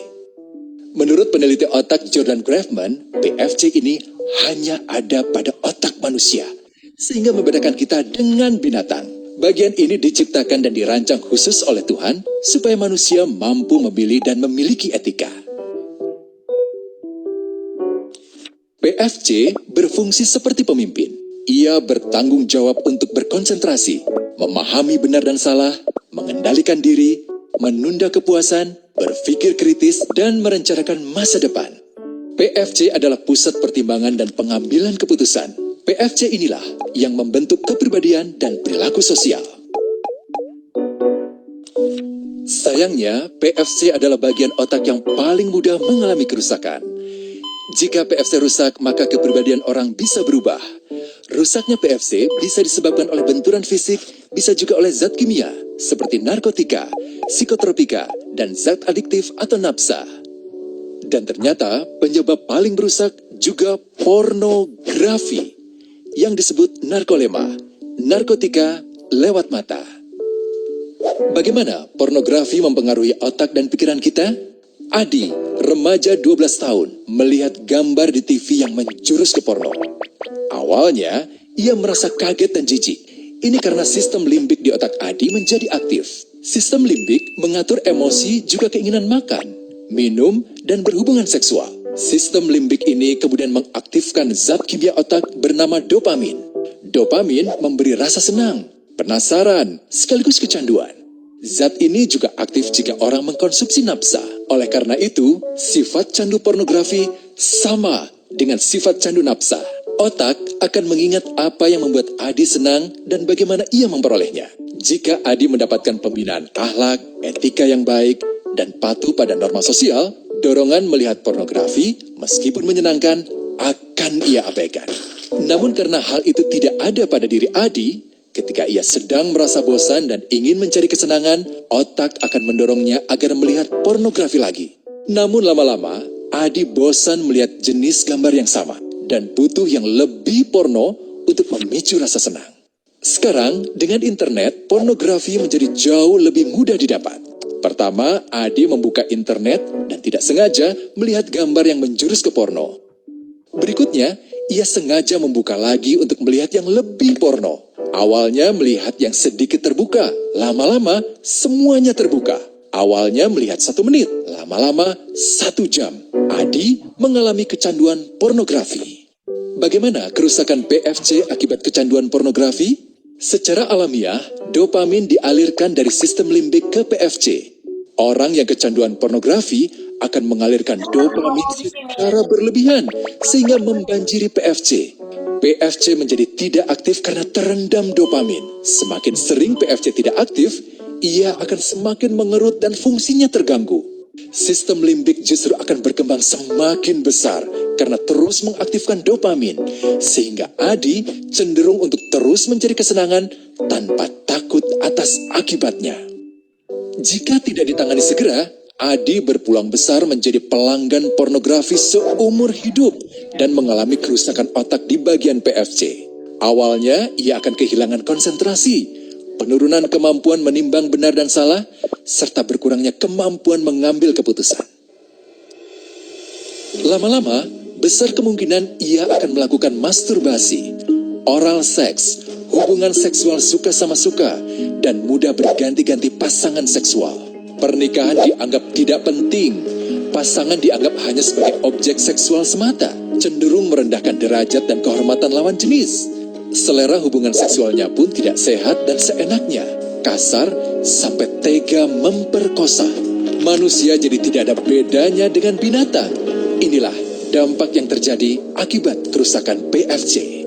Menurut peneliti otak Jordan Grafman, PFC ini hanya ada pada otak manusia, sehingga membedakan kita dengan binatang. Bagian ini diciptakan dan dirancang khusus oleh Tuhan supaya manusia mampu memilih dan memiliki etika. PFC berfungsi seperti pemimpin. Ia bertanggung jawab untuk berkonsentrasi, memahami benar dan salah, mengendalikan diri, menunda kepuasan, berpikir kritis, dan merencanakan masa depan. PFC adalah pusat pertimbangan dan pengambilan keputusan. PFC inilah yang membentuk kepribadian dan perilaku sosial. Sayangnya, PFC adalah bagian otak yang paling mudah mengalami kerusakan. Jika PFC rusak, maka kepribadian orang bisa berubah. Rusaknya PFC bisa disebabkan oleh benturan fisik, bisa juga oleh zat kimia, seperti narkotika, psikotropika, dan zat adiktif atau nafsa. Dan ternyata penyebab paling merusak juga pornografi, yang disebut narkolema, narkotika lewat mata. Bagaimana pornografi mempengaruhi otak dan pikiran kita? Adi, remaja 12 tahun, melihat gambar di TV yang menjurus ke porno. Awalnya, ia merasa kaget dan jijik. Ini karena sistem limbik di otak Adi menjadi aktif. Sistem limbik mengatur emosi juga keinginan makan, minum, dan berhubungan seksual. Sistem limbik ini kemudian mengaktifkan zat kimia otak bernama dopamin. Dopamin memberi rasa senang, penasaran, sekaligus kecanduan. Zat ini juga aktif jika orang mengkonsumsi nafsa. Oleh karena itu, sifat candu pornografi sama dengan sifat candu nafsa. Otak akan mengingat apa yang membuat Adi senang dan bagaimana ia memperolehnya. Jika Adi mendapatkan pembinaan akhlak, etika yang baik, dan patuh pada norma sosial, dorongan melihat pornografi, meskipun menyenangkan, akan ia abaikan. Namun karena hal itu tidak ada pada diri Adi, ketika ia sedang merasa bosan dan ingin mencari kesenangan, otak akan mendorongnya agar melihat pornografi lagi. Namun lama-lama, Adi bosan melihat jenis gambar yang sama dan butuh yang lebih porno untuk memicu rasa senang. Sekarang, dengan internet, pornografi menjadi jauh lebih mudah didapat. Pertama, Adi membuka internet dan tidak sengaja melihat gambar yang menjurus ke porno. Berikutnya, ia sengaja membuka lagi untuk melihat yang lebih porno. Awalnya melihat yang sedikit terbuka, lama-lama semuanya terbuka. Awalnya melihat 1 menit, lama-lama 1 jam. Adi mengalami kecanduan pornografi. Bagaimana kerusakan PFC akibat kecanduan pornografi? Secara alamiah, dopamin dialirkan dari sistem limbik ke PFC. Orang yang kecanduan pornografi akan mengalirkan dopamin secara berlebihan sehingga membanjiri PFC. PFC menjadi tidak aktif karena terendam dopamin. Semakin sering PFC tidak aktif, ia akan semakin mengerut dan fungsinya terganggu. Sistem limbik justru akan berkembang semakin besar karena terus mengaktifkan dopamin, sehingga Adi cenderung untuk terus mencari kesenangan tanpa takut atas akibatnya. Jika tidak ditangani segera, Adi berpeluang besar menjadi pelanggan pornografi seumur hidup dan mengalami kerusakan otak di bagian PFC. Awalnya, ia akan kehilangan konsentrasi, penurunan kemampuan menimbang benar dan salah, serta berkurangnya kemampuan mengambil keputusan. Lama-lama, besar kemungkinan ia akan melakukan masturbasi, oral seks, hubungan seksual suka sama suka, dan mudah berganti-ganti pasangan seksual. Pernikahan dianggap tidak penting, pasangan dianggap hanya sebagai objek seksual semata, cenderung merendahkan derajat dan kehormatan lawan jenis. Selera hubungan seksualnya pun tidak sehat dan seenaknya, kasar sampai tega memperkosa. Manusia jadi tidak ada bedanya dengan binatang. Inilah dampak yang terjadi akibat kerusakan PFC.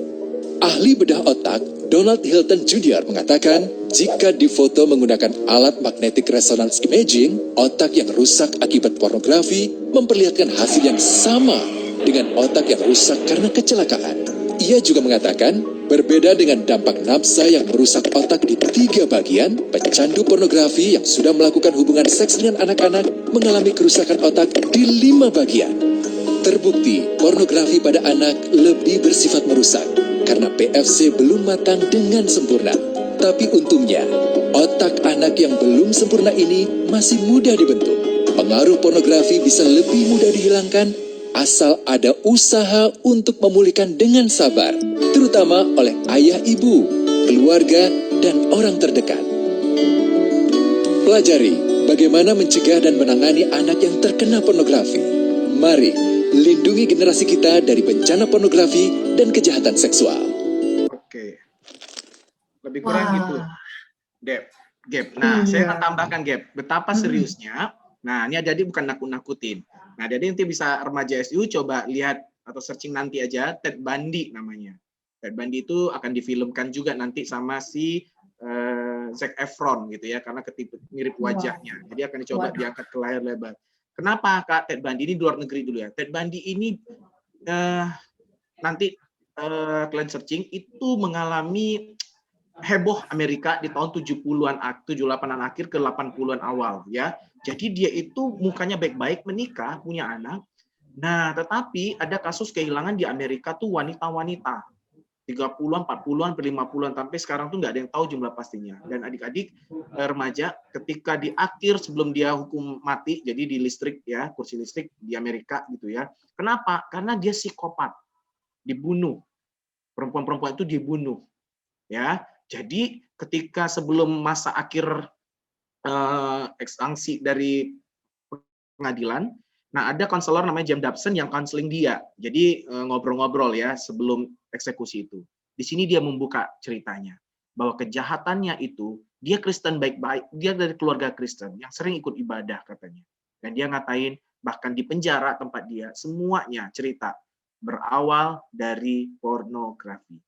Ahli bedah otak Donald Hilton Jr. mengatakan, jika difoto menggunakan alat magnetic resonance imaging, otak yang rusak akibat pornografi memperlihatkan hasil yang sama dengan otak yang rusak karena kecelakaan. Ia juga mengatakan, berbeda dengan dampak nafsa yang merusak otak di 3 bagian, pecandu pornografi yang sudah melakukan hubungan seks dengan anak-anak mengalami kerusakan otak di 5 bagian. Terbukti, pornografi pada anak lebih bersifat merusak karena PFC belum matang dengan sempurna. Tapi untungnya, otak anak yang belum sempurna ini masih mudah dibentuk. Pengaruh pornografi bisa lebih mudah dihilangkan asal ada usaha untuk memulihkan dengan sabar, terutama oleh ayah ibu, keluarga, dan orang terdekat. Pelajari bagaimana mencegah dan menangani anak yang terkena pornografi. Mari lindungi generasi kita dari bencana pornografi dan kejahatan seksual. Oke, lebih kurang gitu, Gap. Nah, saya akan tambahkan, Gap, betapa seriusnya. Nah, ini jadi bukan nakut-nakutin. Nah, jadi nanti bisa remaja SU coba lihat atau searching nanti aja, Ted Bundy namanya. Ted Bundy itu akan difilmkan juga nanti sama si Zac Efron gitu ya, karena mirip wajahnya. Jadi akan dicoba diangkat ke layar lebar. Kenapa Kak Ted Bundy ini di luar negeri dulu ya? Ted Bundy ini nanti kalian searching itu mengalami heboh Amerika di tahun 70-an, 78-an akhir ke 80-an awal ya. Jadi dia itu mukanya baik-baik, menikah, punya anak. Nah, tetapi ada kasus kehilangan di Amerika tuh wanita-wanita. 30-an, 40-an, 50-an, sampai sekarang tuh nggak ada yang tahu jumlah pastinya. Dan adik-adik remaja ketika di akhir sebelum dia hukum mati, jadi di listrik ya, kursi listrik di Amerika gitu ya. Kenapa? Karena dia psikopat. Dibunuh. Perempuan-perempuan itu dibunuh. Ya. Jadi ketika sebelum masa akhir sanksi dari pengadilan. Nah, ada konselor namanya James Dobson yang konseling dia. Jadi ngobrol-ngobrol ya sebelum eksekusi itu. Di sini dia membuka ceritanya bahwa kejahatannya itu dia Kristen baik-baik, dia dari keluarga Kristen yang sering ikut ibadah katanya. Dan dia ngatain bahkan di penjara tempat dia semuanya cerita berawal dari pornografi.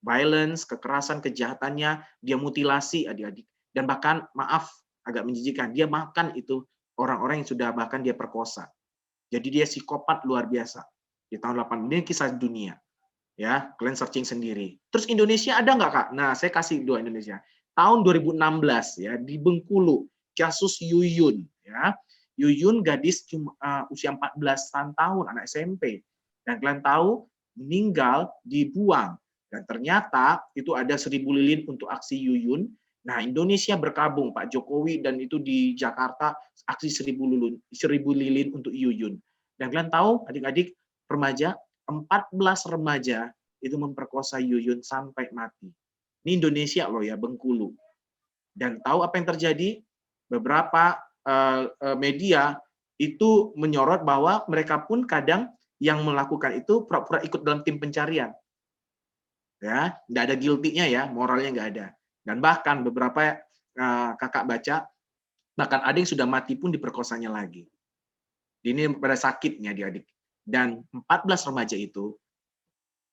Violence, kekerasan, kejahatannya, dia mutilasi adik-adik. Dan bahkan, maaf, agak menjijikan, dia makan itu orang-orang yang sudah bahkan dia perkosa. Jadi dia psikopat luar biasa. Di tahun 80, ini kisah dunia. Ya, kalian searching sendiri. Terus Indonesia ada nggak, Kak? Nah, saya kasih dua Indonesia. Tahun 2016 ya, di Bengkulu, kasus Yuyun ya. Yuyun gadis usia 14 tahun, anak SMP. Dan kalian tahu meninggal dibuang. Dan ternyata itu ada 1000 lilin untuk aksi Yuyun. Nah, Indonesia berkabung, Pak Jokowi, dan itu di Jakarta aksi 1000 lilin untuk Yuyun. Dan kalian tahu, adik-adik remaja, 14 remaja itu memperkosa Yuyun sampai mati. Ini Indonesia loh ya, Bengkulu. Dan tahu apa yang terjadi? Beberapa media itu menyorot bahwa mereka pun kadang yang melakukan itu pura-pura ikut dalam tim pencarian. Ya, nggak ada guilty-nya ya, moralnya nggak ada. Dan bahkan beberapa kakak baca, bahkan ada yang sudah mati pun diperkosanya lagi. Ini pada sakitnya adik-adik. Dan 14 remaja itu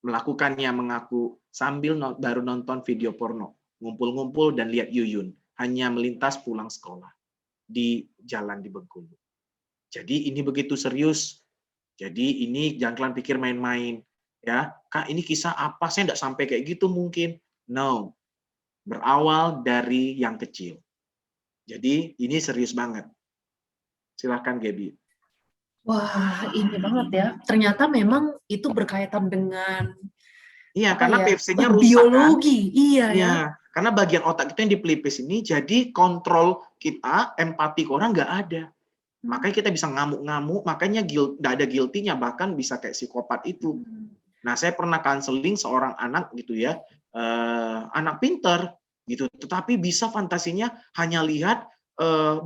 melakukannya mengaku sambil baru nonton video porno, ngumpul-ngumpul dan lihat Yuyun, hanya melintas pulang sekolah di jalan di Bengkulu. Jadi ini begitu serius. Jadi ini jangan kalian pikir main-main. Ya, Kak, ini kisah apa? Saya nggak sampai kayak gitu mungkin. No. Berawal dari yang kecil. Jadi ini serius banget. Silakan, Gaby. Wah, ini banget ya. Ternyata memang itu berkaitan dengan Iya, apa karena ya? PFC-nya rusak kan. Biologi. Iya ya. Iya, karena bagian otak kita yang di pelipis ini, jadi kontrol kita, empati ke orang nggak ada. Makanya kita bisa ngamuk-ngamuk, makanya nggak ada guilty-nya, bahkan bisa kayak psikopat itu. Nah, saya pernah counseling seorang anak gitu ya, anak pinter gitu, tetapi bisa fantasinya hanya lihat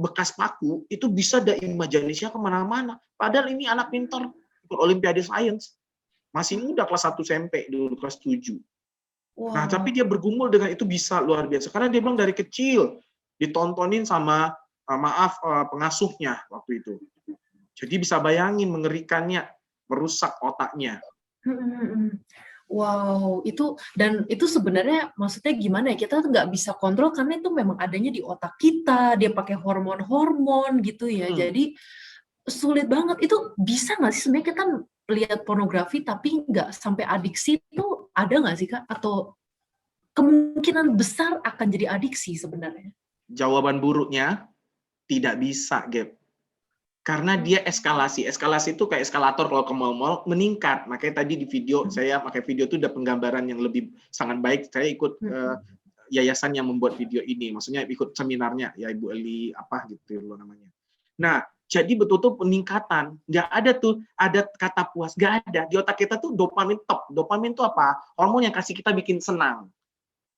bekas paku, itu bisa ada imajinasinya kemana-mana. Padahal ini anak pinter, ikut Olimpiade Sains. Masih muda, kelas 1 SMP, dulu kelas 7. Wow. Nah, tapi dia bergumul dengan itu bisa luar biasa. Karena dia bilang dari kecil, ditontonin sama, pengasuhnya waktu itu. Jadi bisa bayangin mengerikannya, merusak otaknya. Wow, itu sebenarnya maksudnya gimana ya, kita nggak bisa kontrol karena itu memang adanya di otak kita, dia pakai hormon-hormon gitu ya, jadi sulit banget. Itu bisa nggak sih sebenarnya kita lihat pornografi tapi nggak sampai adiksi, itu ada nggak sih, Kak? Atau kemungkinan besar akan jadi adiksi sebenarnya? Jawaban buruknya, tidak bisa, Gap. Karena dia eskalasi. Eskalasi itu kayak eskalator kalau ke mall-mall, meningkat. Makanya tadi di video, saya pakai video itu udah penggambaran yang lebih sangat baik. Saya ikut yayasan yang membuat video ini. Maksudnya ikut seminarnya, ya Ibu Eli, apa gitu loh namanya. Nah, jadi betul-betul peningkatan. Nggak ada tuh, ada kata puas. Nggak ada. Di otak kita tuh dopamin top. Dopamin itu apa? Hormon yang kasih kita bikin senang.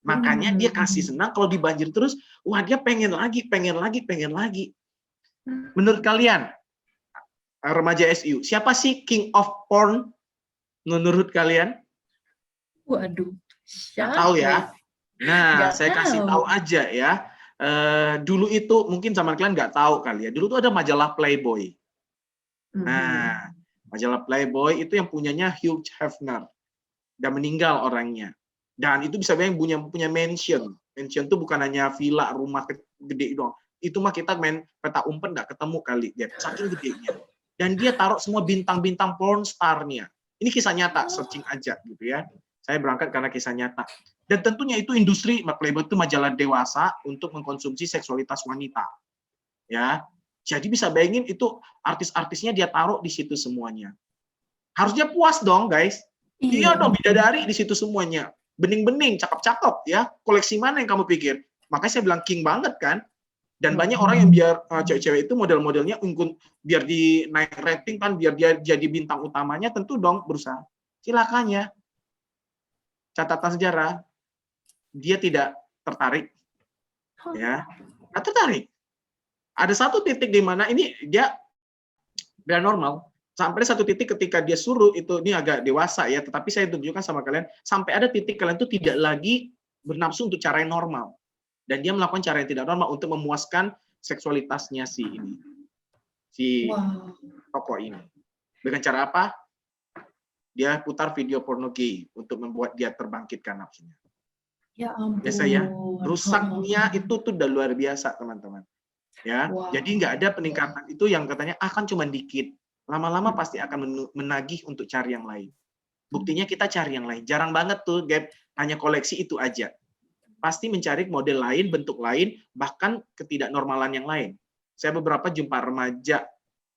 Makanya dia kasih senang, kalau dibanjir terus, wah dia pengen lagi, pengen lagi, pengen lagi. Menurut kalian, remaja SU, siapa sih king of porn menurut kalian? Waduh, nggak tahu ya. Nah, saya kasih tahu aja ya. Dulu itu mungkin zaman kalian nggak tahu kali ya. Dulu tuh ada majalah Playboy. Nah, majalah Playboy itu yang punyanya Hugh Hefner. Dan meninggal orangnya. Dan itu bisa bayang punya mansion. Mansion itu bukan hanya villa, rumah gede doang. Itu mah kita main peta umpet nggak ketemu kali, ya, saking gedenya. Dan dia taruh semua bintang-bintang porn star-nya. Ini kisah nyata, searching aja gitu ya. Saya berangkat karena kisah nyata. Dan tentunya itu industri, Playboy itu majalah dewasa untuk mengkonsumsi seksualitas wanita. Ya, jadi bisa bayangin itu artis-artisnya dia taruh di situ semuanya. Harusnya puas dong, guys. Iya dong, bidadari di situ semuanya. Bening-bening, cakep-cakep ya. Koleksi mana yang kamu pikir? Makanya saya bilang king banget kan. Dan banyak orang yang biar cewek-cewek itu model-modelnya biar di naik rating kan, biar dia jadi bintang utamanya, tentu dong berusaha. Silakan ya. Catatan sejarah, dia tidak tertarik. Ya, nggak tertarik. Ada satu titik di mana ini dia normal. Sampai satu titik ketika dia suruh itu, ini agak dewasa ya, tetapi saya tunjukkan sama kalian, sampai ada titik kalian tuh tidak lagi bernafsu untuk cara yang normal. Dan dia melakukan cara yang tidak normal untuk memuaskan seksualitasnya si tokoh ini. Dengan cara apa? Dia putar video porno gay untuk membuat dia terbangkitkan nafsunya. Ya ampun. Biasa ya, rusaknya itu tuh udah luar biasa teman-teman. Ya, jadi nggak ada peningkatan itu yang katanya akan cuma dikit. Lama-lama pasti akan menagih untuk cari yang lain. Buktinya kita cari yang lain. Jarang banget tuh Gap hanya koleksi itu aja. Pasti mencari model lain, bentuk lain, bahkan ketidaknormalan yang lain. Saya beberapa jumpa remaja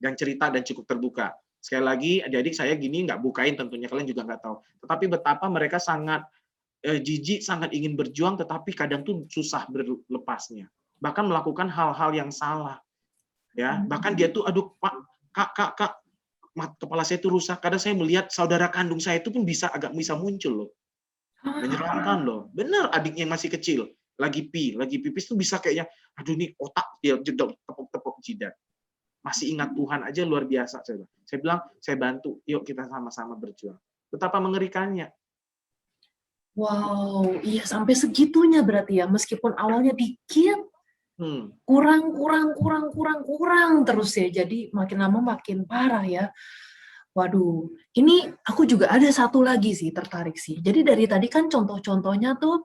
dan cerita dan cukup terbuka. Sekali lagi, adik-adik saya gini nggak bukain tentunya, kalian juga nggak tahu. Tetapi betapa mereka sangat jijik, sangat ingin berjuang, tetapi kadang tuh susah berlepasnya. Bahkan melakukan hal-hal yang salah. Ya, bahkan dia tuh, aduh Pak, Kak, kepala saya itu rusak. Kadang saya melihat saudara kandung saya itu pun bisa muncul loh. Menyeramkan loh. Bener, adiknya yang masih kecil, lagi pipis tuh bisa kayaknya, aduh nih otak dia jedok tepuk-tepuk jidat. Masih ingat Tuhan aja luar biasa. Saya bilang, saya bantu, yuk kita sama-sama berjuang. Betapa mengerikannya. Wow, iya sampai segitunya berarti ya, meskipun awalnya dikit, kurang terus ya, jadi makin lama makin parah ya. Waduh, ini aku juga ada satu lagi sih, tertarik sih. Jadi dari tadi kan contoh-contohnya tuh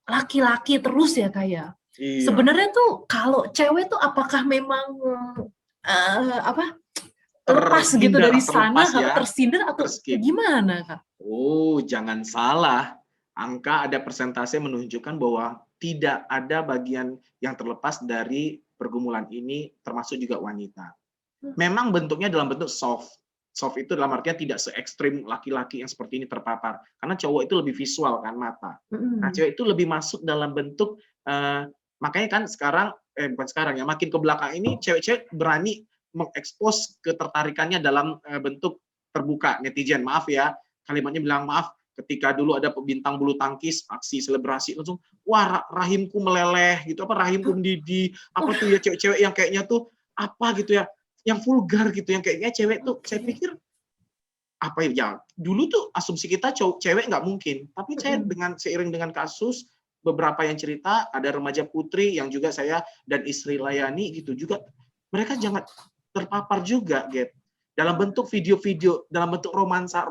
laki-laki terus ya kayak. Iya. Sebenarnya tuh kalau cewek tuh apakah memang lepas gitu dari sana, ya, tersindir atau gimana Kak? Oh, jangan salah. Angka ada persentase menunjukkan bahwa tidak ada bagian yang terlepas dari pergumulan ini, termasuk juga wanita. Memang bentuknya dalam bentuk soft. Soft itu dalam artian tidak se-ekstrim laki-laki yang seperti ini terpapar. Karena cowok itu lebih visual kan, mata. Nah, cewek itu lebih masuk dalam bentuk, makanya kan sekarang, bukan sekarang ya, makin ke belakang ini cewek-cewek berani mengekspos ketertarikannya dalam bentuk terbuka. Netizen, maaf ya, kalimatnya bilang maaf, ketika dulu ada bintang bulu tangkis, aksi selebrasi, langsung, wah rahimku meleleh, gitu, rahimku mendidih, tuh ya cewek-cewek yang kayaknya tuh, gitu ya, yang vulgar gitu, yang kayaknya cewek tuh, saya pikir, ya, dulu tuh asumsi kita cewek nggak mungkin, tapi saya seiring dengan kasus, beberapa yang cerita, ada remaja putri yang juga saya dan istri layani gitu juga, mereka jangan terpapar juga, Gap, dalam bentuk video-video, dalam bentuk romansa,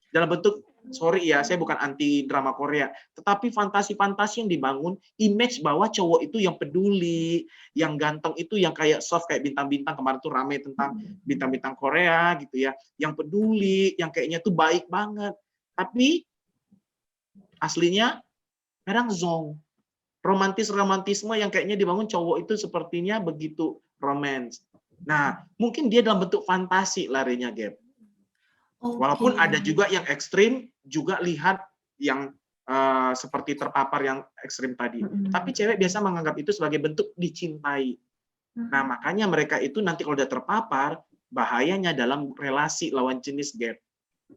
dalam bentuk, sorry ya, saya bukan anti drama Korea, tetapi fantasi-fantasi yang dibangun, image bahwa cowok itu yang peduli, yang ganteng itu yang kayak soft, kayak bintang-bintang, kemarin tuh rame tentang bintang-bintang Korea gitu ya, yang peduli, yang kayaknya tuh baik banget. Tapi aslinya kadang zong. Romantisme yang kayaknya dibangun cowok itu sepertinya begitu romance. Nah, mungkin dia dalam bentuk fantasi larinya, Gap. Walaupun ada juga yang ekstrim, juga lihat yang seperti terpapar yang ekstrim tadi. Tapi cewek biasa menganggap itu sebagai bentuk dicintai. Nah, makanya mereka itu nanti kalau udah terpapar, bahayanya dalam relasi lawan jenis, Gap.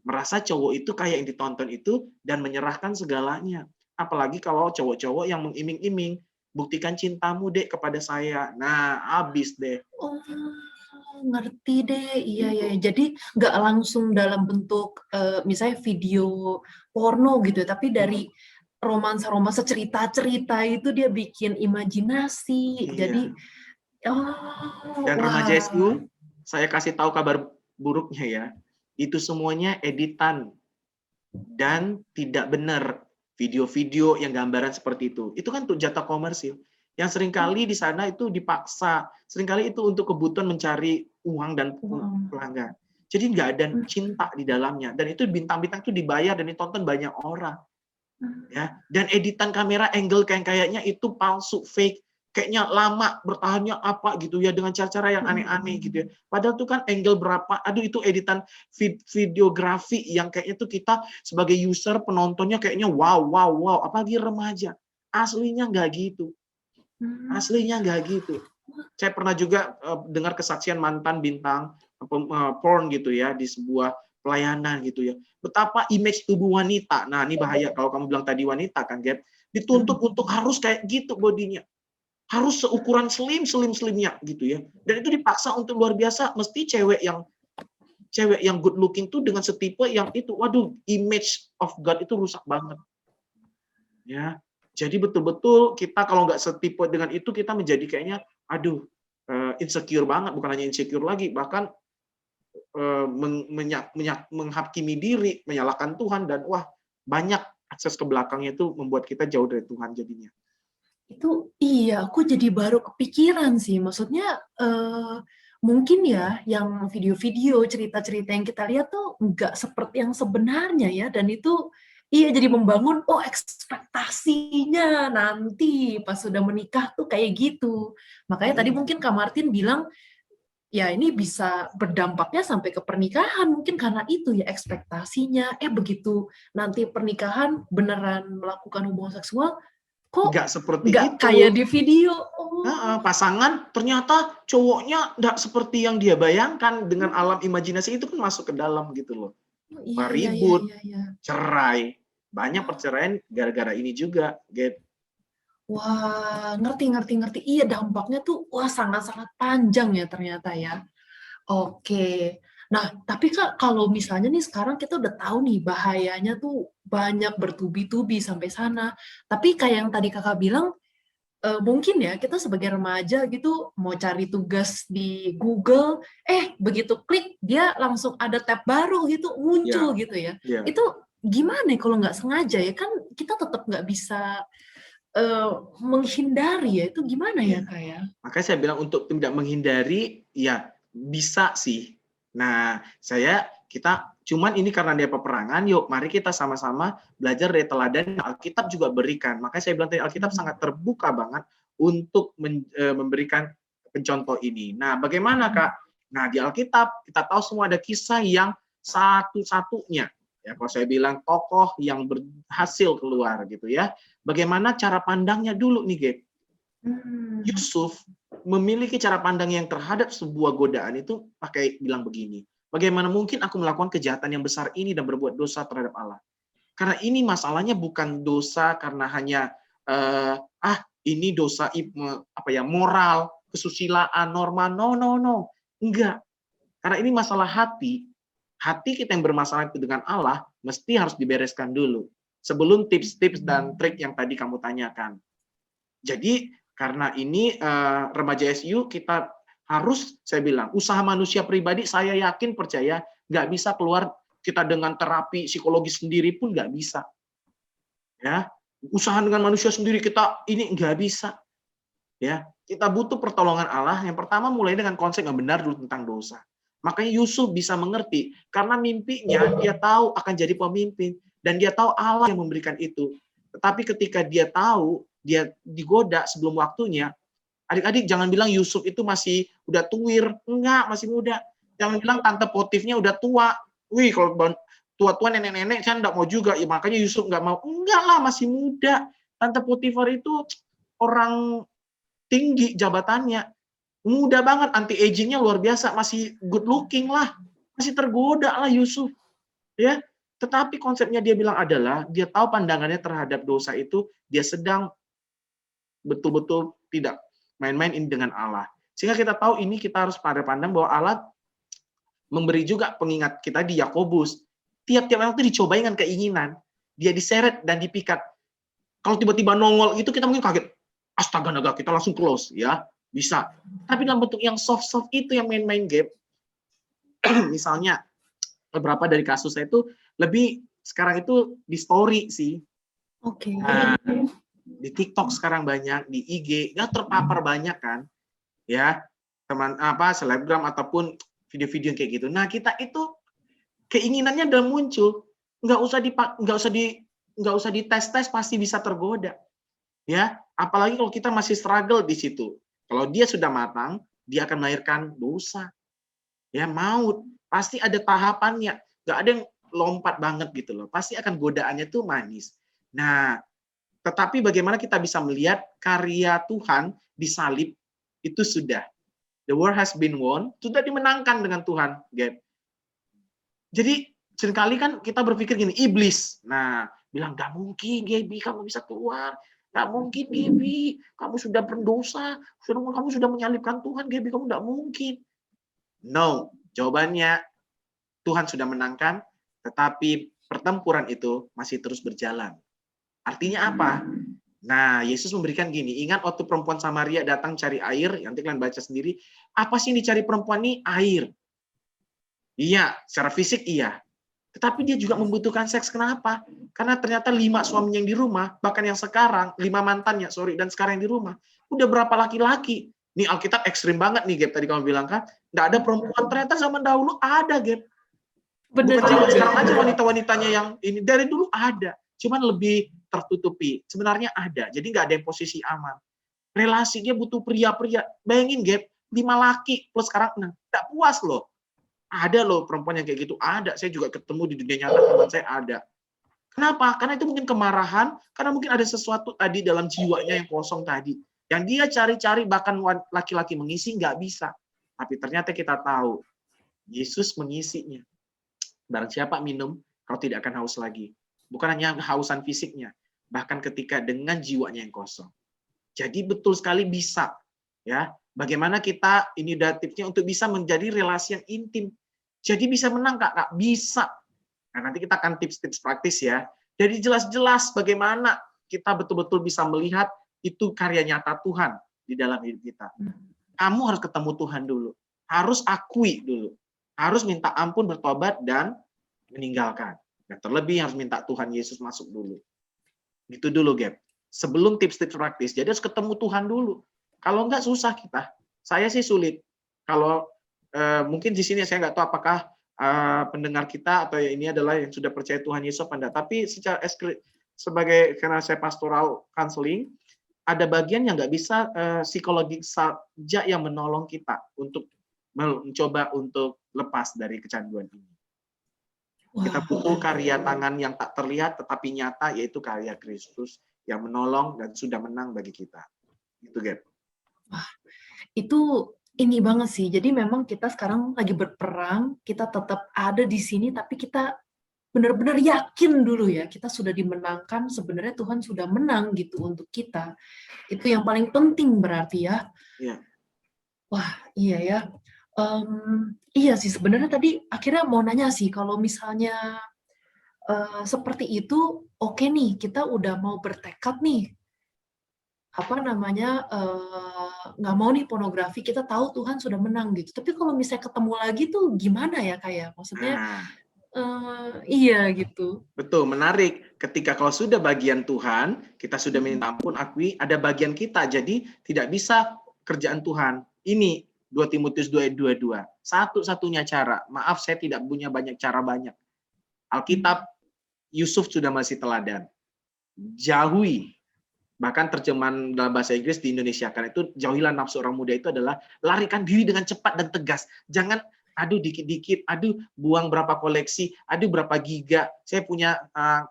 Merasa cowok itu kayak yang ditonton itu dan menyerahkan segalanya. Apalagi kalau cowok-cowok yang mengiming-iming, buktikan cintamu dek kepada saya. Nah, habis deh. Ngerti deh, iya. Jadi nggak langsung dalam bentuk misalnya video porno gitu, tapi dari romansa-romansa, cerita-cerita itu dia bikin imajinasi. Iya. Jadi, dan remaja SU, saya kasih tahu kabar buruknya ya, itu semuanya editan dan tidak benar video-video yang gambaran seperti itu. Itu kan untuk jatah komersil. Yang seringkali di sana itu dipaksa, seringkali itu untuk kebutuhan mencari uang dan pelanggan. Jadi nggak ada cinta di dalamnya, dan itu bintang-bintang itu dibayar dan ditonton banyak orang. Ya, dan editan kamera angle kayaknya itu palsu, fake, kayaknya lama bertahannya apa gitu ya, dengan cara-cara yang aneh-aneh gitu ya. Padahal tuh kan angle berapa, aduh itu editan videografi yang kayaknya tuh kita sebagai user penontonnya kayaknya wow, apalagi remaja. Aslinya nggak gitu. Aslinya nggak gitu. Saya pernah juga dengar kesaksian mantan bintang porn gitu ya, di sebuah pelayanan gitu ya. Betapa image tubuh wanita. Nah, ini bahaya kalau kamu bilang tadi wanita kan, Gap. Dituntut untuk harus kayak gitu bodinya. harus seukuran slimnya gitu ya. Dan itu dipaksa untuk luar biasa, mesti cewek yang good looking tuh dengan setipe yang itu, waduh, image of God itu rusak banget. Ya, jadi betul-betul kita kalau nggak setipe dengan itu, kita menjadi kayaknya, aduh, insecure banget, bukan hanya insecure lagi, bahkan menghakimi diri, menyalahkan Tuhan, dan wah, banyak akses ke belakangnya itu membuat kita jauh dari Tuhan jadinya. Itu iya, aku jadi baru kepikiran sih. Maksudnya mungkin ya yang video-video, cerita-cerita yang kita lihat tuh nggak seperti yang sebenarnya ya. Dan itu iya jadi membangun, oh ekspektasinya nanti pas sudah menikah tuh kayak gitu. Makanya tadi mungkin Kak Martin bilang, ya ini bisa berdampaknya sampai ke pernikahan. Mungkin karena itu ya ekspektasinya. Begitu nanti pernikahan beneran melakukan hubungan seksual, kok Nggak seperti nggak itu. kayak di video. Pasangan ternyata cowoknya nggak seperti yang dia bayangkan, dengan alam imajinasi itu kan masuk ke dalam gitu loh. Iya, Ribut, iya. cerai, banyak perceraian gara-gara ini juga, Gap. Wah, ngerti. Iya, dampaknya tuh wah sangat-sangat panjang ya ternyata ya. Oke. Nah, tapi Kak, kalau misalnya nih sekarang kita udah tahu nih bahayanya tuh banyak bertubi-tubi sampai sana. Tapi kayak yang tadi Kakak bilang, mungkin ya kita sebagai remaja gitu mau cari tugas di Google, begitu klik dia langsung ada tab baru gitu muncul gitu ya. Ya. Itu gimana ya kalau nggak sengaja ya kan kita tetap nggak bisa menghindari ya, itu gimana ya Kak ya? Makanya saya bilang untuk tidak menghindari, ya bisa sih. Nah, kita cuman ini karena dia peperangan, yuk mari kita sama-sama belajar dari teladan yang Alkitab juga berikan. Makanya saya bilang tadi Alkitab sangat terbuka banget untuk memberikan pencontoh ini. Nah, bagaimana Kak? Nah, di Alkitab kita tahu semua ada kisah yang satu-satunya. Ya, kalau saya bilang tokoh yang berhasil keluar gitu ya. Bagaimana cara pandangnya dulu nih, Gap? Yusuf memiliki cara pandang yang terhadap sebuah godaan itu pakai bilang begini, bagaimana mungkin aku melakukan kejahatan yang besar ini dan berbuat dosa terhadap Allah? Karena ini masalahnya bukan dosa karena hanya ini dosa moral, kesusilaan, norma, no. Enggak. Karena ini masalah hati. Hati kita yang bermasalah itu dengan Allah mesti harus dibereskan dulu sebelum tips-tips dan trik yang tadi kamu tanyakan. Jadi karena ini remaja SU kita harus, saya bilang, usaha manusia pribadi saya yakin percaya nggak bisa keluar kita dengan terapi psikologis sendiri pun nggak bisa. Ya, usaha dengan manusia sendiri kita ini nggak bisa. Ya, kita butuh pertolongan Allah. Yang pertama mulai dengan konsep yang benar dulu tentang dosa. Makanya Yusuf bisa mengerti karena mimpinya dia tahu akan jadi pemimpin dan dia tahu Allah yang memberikan itu. Tetapi ketika dia tahu dia digoda sebelum waktunya, adik-adik jangan bilang Yusuf itu masih udah tuwir, enggak, masih muda. Jangan bilang tante Potifnya udah tua. Wih, kalau tua-tua nenek-nenek saya enggak mau juga. Ya makanya Yusuf enggak mau. Enggak lah, masih muda. Tante Potifar itu orang tinggi jabatannya. Muda banget, anti agingnya luar biasa, masih good looking lah. Masih tergoda lah Yusuf. Ya. Tetapi konsepnya dia bilang adalah dia tahu pandangannya terhadap dosa itu, dia sedang betul-betul tidak main-main dengan Allah. Sehingga kita tahu ini kita harus pada pandang bahwa Allah memberi juga pengingat kita di Yakobus. Tiap-tiap orang itu dicobai dengan keinginan. Dia diseret dan dipikat. Kalau tiba-tiba nongol itu kita mungkin kaget. Astaga naga, kita langsung close ya. Bisa. Tapi dalam bentuk yang soft-soft itu yang main-main game. Misalnya beberapa dari kasus saya itu lebih sekarang itu di story sih. Oke. Nah, di TikTok sekarang banyak, di IG nggak terpapar banyak kan, ya teman selebgram ataupun video-video kayak gitu. Nah kita itu keinginannya udah muncul, nggak usah dites pasti bisa tergoda, ya. Apalagi kalau kita masih struggle di situ. Kalau dia sudah matang, dia akan melahirkan dosa, ya maut. Pasti ada tahapannya, nggak ada yang lompat banget gitu loh. Pasti akan godaannya tuh manis. Nah, tetapi bagaimana kita bisa melihat karya Tuhan di salib itu sudah. The war has been won, sudah dimenangkan dengan Tuhan. Gap. Jadi seringkali kan kita berpikir gini, iblis. Nah, bilang, gak mungkin Gaby kamu bisa keluar. Nggak mungkin, Gaby. Kamu sudah berdosa. Kamu sudah menyalibkan Tuhan, Gaby. Kamu nggak mungkin. No. Jawabannya, Tuhan sudah menangkan, tetapi pertempuran itu masih terus berjalan. Artinya apa? Nah, Yesus memberikan gini, ingat waktu perempuan Samaria datang cari air, nanti kalian baca sendiri, apa sih yang dicari perempuan ini? Air. Iya, secara fisik iya. Tetapi dia juga membutuhkan seks. Kenapa? Karena ternyata 5 suaminya yang di rumah, bahkan yang sekarang, 5 mantannya, dan sekarang yang di rumah, udah berapa laki-laki? Nih Alkitab ekstrim banget nih, Gap. Tadi kamu bilang kan, nggak ada perempuan. Ternyata zaman dahulu ada, Gap. Bener Bukan zaman juga. sekarang aja wanita-wanitanya yang ini. Dari dulu ada. Cuman lebih tertutupi. Sebenarnya ada. Jadi nggak ada yang posisi aman. Relasi dia butuh pria-pria. Bayangin, Gap. 5 laki plus sekarang 6. Nggak puas loh. Ada loh perempuan yang kayak gitu. Ada. Saya juga ketemu di dunia nyata, teman saya ada. Kenapa? Karena itu mungkin kemarahan. Karena mungkin ada sesuatu tadi dalam jiwanya yang kosong tadi. Yang dia cari-cari, bahkan laki-laki mengisi, nggak bisa. Tapi ternyata kita tahu. Yesus mengisinya. Barang siapa minum, kau tidak akan haus lagi. Bukan hanya kehausan fisiknya. Bahkan ketika dengan jiwanya yang kosong. Jadi betul sekali bisa. Ya, bagaimana kita, ini udah tipsnya untuk bisa menjadi relasi yang intim. Jadi bisa menang, Kak? Bisa. Nah, nanti kita akan tips-tips praktis ya. Jadi jelas-jelas bagaimana kita betul-betul bisa melihat itu karya nyata Tuhan di dalam hidup kita. Kamu harus ketemu Tuhan dulu. Harus akui dulu. Harus minta ampun, bertobat, dan meninggalkan. Dan terlebih harus minta Tuhan Yesus masuk dulu. Gitu dulu, Gap. Sebelum tips-tips praktis. Jadi harus ketemu Tuhan dulu. Kalau enggak, susah kita. Saya sih sulit. Kalau mungkin di sini saya nggak tahu apakah pendengar kita atau ini adalah yang sudah percaya Tuhan Yesus apa enggak. Tapi secara sebagai karena saya pastoral counseling, ada bagian yang nggak bisa psikologi saja yang menolong kita untuk mencoba untuk lepas dari kecanduan ini. Kita butuh karya tangan yang tak terlihat tetapi nyata, yaitu karya Kristus yang menolong dan sudah menang bagi kita. Gitu, Gap. Wah, itu ini banget sih. Jadi memang kita sekarang lagi berperang, kita tetap ada di sini, tapi kita benar-benar yakin dulu ya, kita sudah dimenangkan, sebenarnya Tuhan sudah menang gitu untuk kita. Itu yang paling penting berarti ya. Iya. Wah, iya ya. Iya sih, sebenarnya tadi akhirnya mau nanya sih, kalau misalnya seperti itu, oke nih, kita udah mau bertekad nih, nggak mau nih pornografi, kita tahu Tuhan sudah menang gitu. Tapi kalau misalnya ketemu lagi tuh gimana ya, kayak maksudnya iya gitu. Betul, menarik. Ketika kalau sudah bagian Tuhan, kita sudah minta ampun, akui, ada bagian kita. Jadi tidak bisa kerjaan Tuhan. Ini 2 Timotius 2:22. Satu-satunya cara. Maaf, saya tidak punya banyak cara banyak. Alkitab, Yusuf sudah masih teladan. Jauhi. Bahkan terjemahan dalam bahasa Inggris di Indonesia kan itu, jauhilah nafsu orang muda itu adalah larikan diri dengan cepat dan tegas. Jangan aduh dikit-dikit, aduh buang berapa koleksi, aduh berapa giga. Saya punya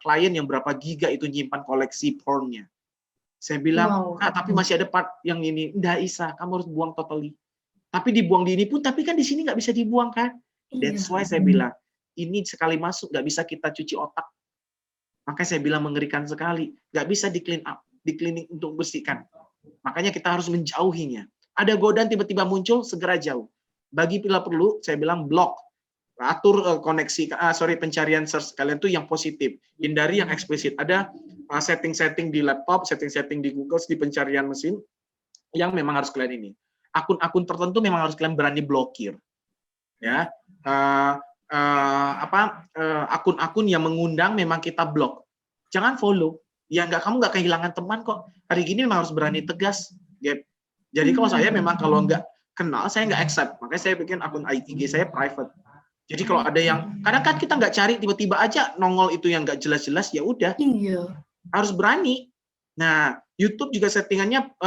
klien yang berapa giga itu nyimpan koleksi pornnya. Saya bilang, tapi masih ada part yang ini. Nggak bisa, kamu harus buang totally. Tapi dibuang di ini pun, tapi kan di sini nggak bisa dibuang kan. That's why saya bilang, ini sekali masuk nggak bisa kita cuci otak. Makanya saya bilang mengerikan sekali. Nggak bisa di clean up, di cleaning untuk bersihkan. Makanya kita harus menjauhinya. Ada godaan tiba-tiba muncul, segera jauh. Bagi bila perlu, saya bilang blok. Atur koneksi, pencarian search kalian tuh yang positif. Hindari yang eksplisit. Ada setting-setting di laptop, setting-setting di Google, di pencarian mesin, yang memang harus kalian ini. Akun-akun tertentu memang harus kalian berani blokir. Ya, akun-akun yang mengundang memang kita blok. Jangan follow. Ya kamu nggak kehilangan teman kok. Hari gini memang harus berani tegas. Jadi kalau saya memang kalau nggak kenal, saya nggak accept. Makanya saya bikin akun IG saya private. Jadi kalau ada yang, kadang kan kita nggak cari, tiba-tiba aja nongol itu yang nggak jelas-jelas, ya udah. Iya. Harus berani. Nah, YouTube juga settingannya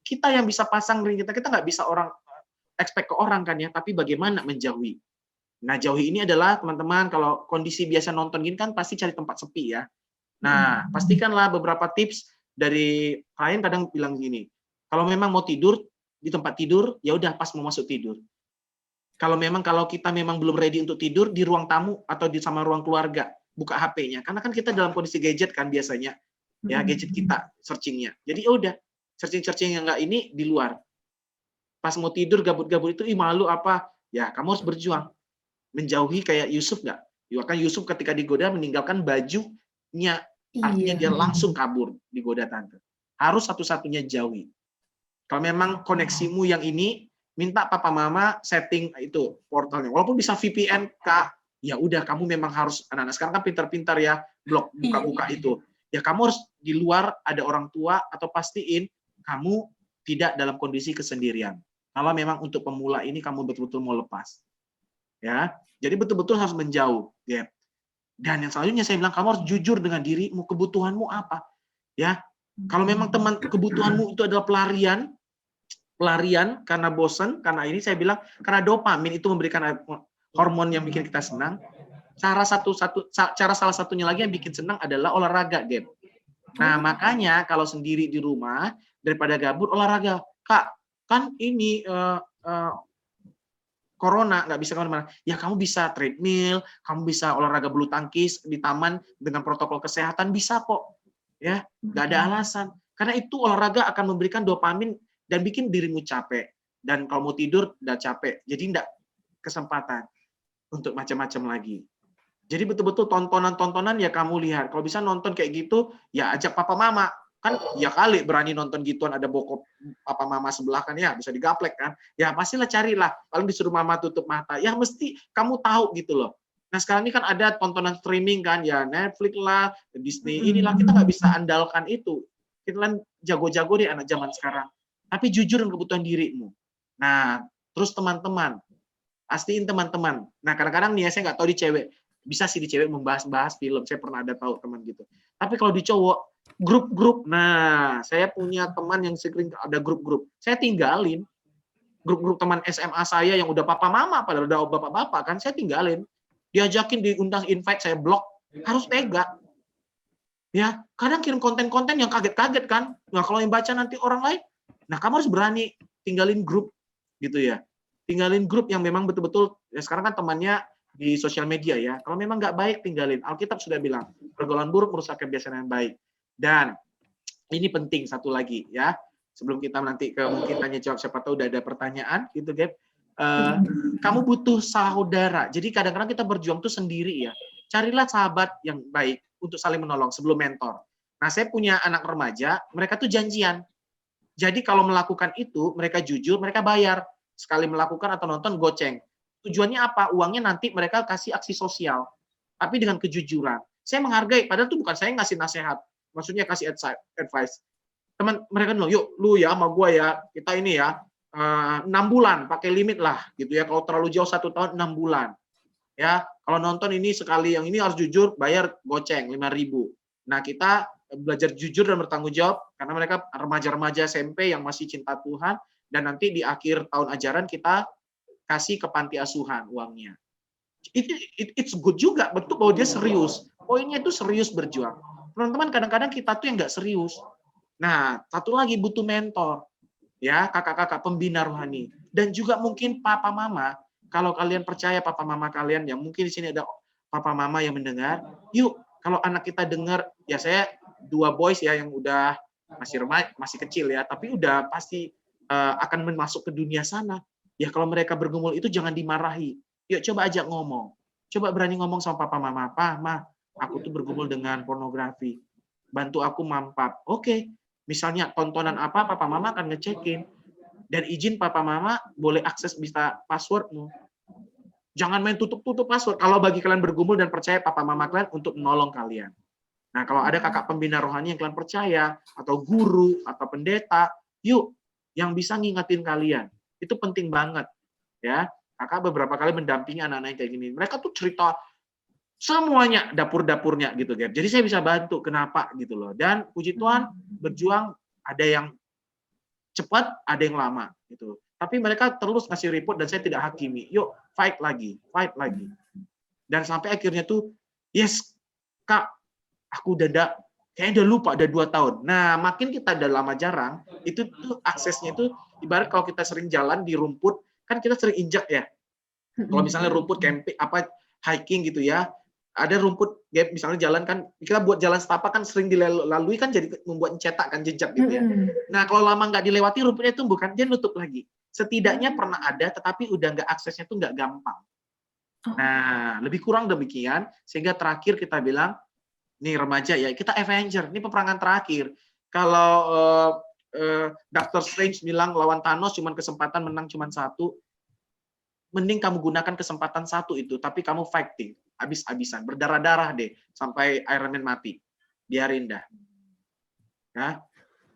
kita yang bisa pasang ring kita nggak bisa orang expect ke orang kan ya, tapi bagaimana menjauhi. Nah, jauhi ini adalah teman-teman kalau kondisi biasa nonton gini kan pasti cari tempat sepi ya. Nah, pastikanlah beberapa tips dari klien kadang bilang gini, kalau memang mau tidur di tempat tidur, ya udah pas mau masuk tidur. Kalau kita memang belum ready untuk tidur di ruang tamu atau di sama ruang keluarga, buka HP-nya. Karena kan kita dalam kondisi gadget kan biasanya. ya gadget kita searchingnya. Jadi ya udah searching yang enggak ini di luar. Pas mau tidur gabut-gabut itu malu apa? Ya kamu harus berjuang menjauhi kayak Yusuf nggak? Ya kan Yusuf ketika digoda meninggalkan bajunya, artinya dia langsung kabur digoda tante. Harus satu-satunya jauhi. Kalau memang koneksimu yang ini, minta papa mama setting itu portalnya. Walaupun bisa VPN Kak, ya udah kamu memang harus, anak-anak sekarang kan pintar-pintar ya blok buka-buka itu. Ya kamu harus di luar ada orang tua atau pastiin kamu tidak dalam kondisi kesendirian. Kalau memang untuk pemula ini kamu betul-betul mau lepas. Ya. Jadi betul-betul harus menjauh, ya. Dan yang selanjutnya saya bilang kamu harus jujur dengan dirimu, kebutuhanmu apa? Ya. Kalau memang teman kebutuhanmu itu adalah pelarian karena bosan, karena ini saya bilang karena dopamin itu memberikan hormon yang bikin kita senang. Cara salah satunya lagi yang bikin senang adalah olahraga, Gap. Nah, makanya kalau sendiri di rumah daripada gabut olahraga. Kak, kan ini corona nggak bisa kemana-mana. Ya kamu bisa treadmill, kamu bisa olahraga bulu tangkis di taman dengan protokol kesehatan bisa kok. Ya, nggak ada alasan. Karena itu olahraga akan memberikan dopamin dan bikin dirimu capek. Dan kalau mau tidur udah capek. Jadi nggak kesempatan untuk macam-macam lagi. Jadi betul-betul tontonan-tontonan ya kamu lihat. Kalau bisa nonton kayak gitu, ya ajak papa mama. Kan ya kali berani nonton gituan ada bokap papa mama sebelah kan ya bisa digaplek kan. Ya pastilah carilah. Paling disuruh mama tutup mata. Ya mesti kamu tahu gitu loh. Nah sekarang ini kan ada tontonan streaming kan ya Netflix lah, Disney inilah kita nggak bisa andalkan itu. Kita kan jago-jago deh anak zaman sekarang. Tapi jujur dengan kebutuhan dirimu. Nah terus teman-teman. Pastiin teman-teman. Nah kadang-kadang nih ya saya nggak tahu di cewek. Bisa sih di cewek membahas film, saya pernah ada tahu teman gitu. Tapi kalau di cowok, grup-grup, nah saya punya teman yang sering ada grup-grup, saya tinggalin. Grup-grup teman SMA saya yang udah papa mama, padahal udah bapak-bapak kan, saya tinggalin. Diajakin, diundang invite, saya blok, harus tega. Ya, kadang kirim konten-konten yang kaget-kaget kan, nah kalau yang baca nanti orang lain, nah kamu harus berani tinggalin grup, gitu ya. Tinggalin grup yang memang betul-betul, ya sekarang kan temannya di sosial media ya. Kalau memang nggak baik, tinggalin. Alkitab sudah bilang, pergaulan buruk merusak kebiasaan yang baik. Dan ini penting satu lagi ya. Sebelum kita nanti ke mungkin tanya jawab, siapa tahu udah ada pertanyaan gitu, Gap. Kamu butuh saudara. Jadi kadang-kadang kita berjuang tuh sendiri ya. Carilah sahabat yang baik untuk saling menolong sebelum mentor. Nah, saya punya anak remaja, mereka tuh janjian. Jadi kalau melakukan itu, mereka jujur, mereka bayar. Sekali melakukan atau nonton goceng. Tujuannya apa? Uangnya nanti mereka kasih aksi sosial. Tapi dengan kejujuran. Saya menghargai, padahal itu bukan saya ngasih nasihat. Maksudnya kasih advice. Teman mereka bilang, yuk lu ya sama gue ya, kita ini ya, 6 bulan, pakai limit lah. gitu ya. Kalau terlalu jauh 1 tahun, 6 bulan. Ya, kalau nonton ini sekali, yang ini harus jujur, bayar goceng, 5.000. Nah, kita belajar jujur dan bertanggung jawab, karena mereka remaja-remaja SMP yang masih cinta Tuhan, dan nanti di akhir tahun ajaran kita kasih ke panti asuhan uangnya. It's good juga, bentuk bahwa dia serius. Poinnya itu serius berjuang. Teman-teman, kadang-kadang kita tuh yang nggak serius. Nah, satu lagi butuh mentor. Ya, kakak-kakak pembina rohani. Dan juga mungkin papa mama, kalau kalian percaya papa mama kalian, ya mungkin di sini ada papa mama yang mendengar, yuk, kalau anak kita dengar, ya saya 2 boys ya yang udah masih kecil ya, tapi udah pasti akan masuk ke dunia sana. Ya kalau mereka bergumul itu jangan dimarahi. Yuk coba ajak ngomong. Coba berani ngomong sama papa mama. Pa, ma, aku tuh bergumul dengan pornografi. Bantu aku mampap. Oke. Misalnya tontonan apa, papa mama akan ngecekin. Dan izin papa mama boleh akses bisa passwordmu. Jangan main tutup-tutup password. Kalau bagi kalian bergumul dan percaya papa mama kalian untuk menolong kalian. Nah kalau ada kakak pembina rohani yang kalian percaya, atau guru, atau pendeta, yuk yang bisa ngingetin kalian. Itu penting banget, ya. Kakak beberapa kali mendampingi anak-anak yang kayak gini. Mereka tuh cerita semuanya, dapur-dapurnya gitu, Gap. Jadi saya bisa bantu, kenapa gitu loh. Dan puji Tuhan, berjuang ada yang cepat, ada yang lama gitu. Tapi mereka terus ngasih report dan saya tidak hakimi. Yuk, fight lagi. Dan sampai akhirnya tuh, yes, Kak, aku udah kayaknya udah lupa, udah 2 tahun. Nah, makin kita udah lama jarang, itu tuh aksesnya itu ibarat kalau kita sering jalan di rumput, kan kita sering injak ya. Kalau misalnya rumput camping, hiking gitu ya, ada rumput gap, misalnya jalan kan, kita buat jalan setapak kan sering dilalui kan jadi membuat cetak kan jejak gitu ya. Nah kalau lama nggak dilewati rumputnya tumbuh kan, dia nutup lagi. Setidaknya pernah ada, tetapi udah nggak aksesnya tuh nggak gampang. Nah lebih kurang demikian, sehingga terakhir kita bilang, nih remaja ya, kita Avenger, ini peperangan terakhir. Kalau Doctor Strange bilang lawan Thanos cuman kesempatan menang cuman 1, mending kamu gunakan kesempatan 1 itu, tapi kamu fighting habis-habisan, berdarah-darah deh sampai Iron Man mati. Biarin dah. Ya.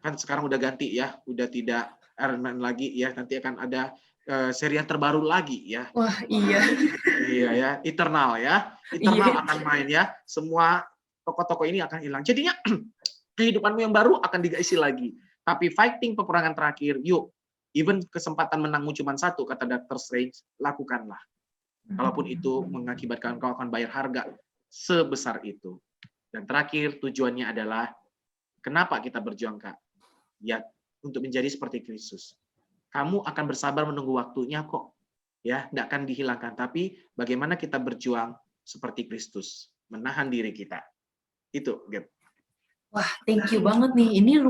Kan sekarang udah ganti ya, udah tidak Iron Man lagi ya, nanti akan ada seri yang terbaru lagi ya. Wah, iya. Iya ya, Eternal ya. Eternal Iya. akan main ya. Semua tokoh-tokoh ini akan hilang. Jadinya kehidupanmu yang baru akan diisi lagi. Tapi fighting peperangan terakhir, yuk. Even kesempatan menangmu cuma 1, kata Dr. Strange, lakukanlah. Kalaupun itu mengakibatkan kau akan bayar harga sebesar itu. Dan terakhir, tujuannya adalah, kenapa kita berjuang, Kak? Ya, untuk menjadi seperti Kristus. Kamu akan bersabar menunggu waktunya kok. Ya, tidak akan dihilangkan. Tapi bagaimana kita berjuang seperti Kristus, menahan diri kita. Itu, Gap. Wah, thank you banget nih. Ini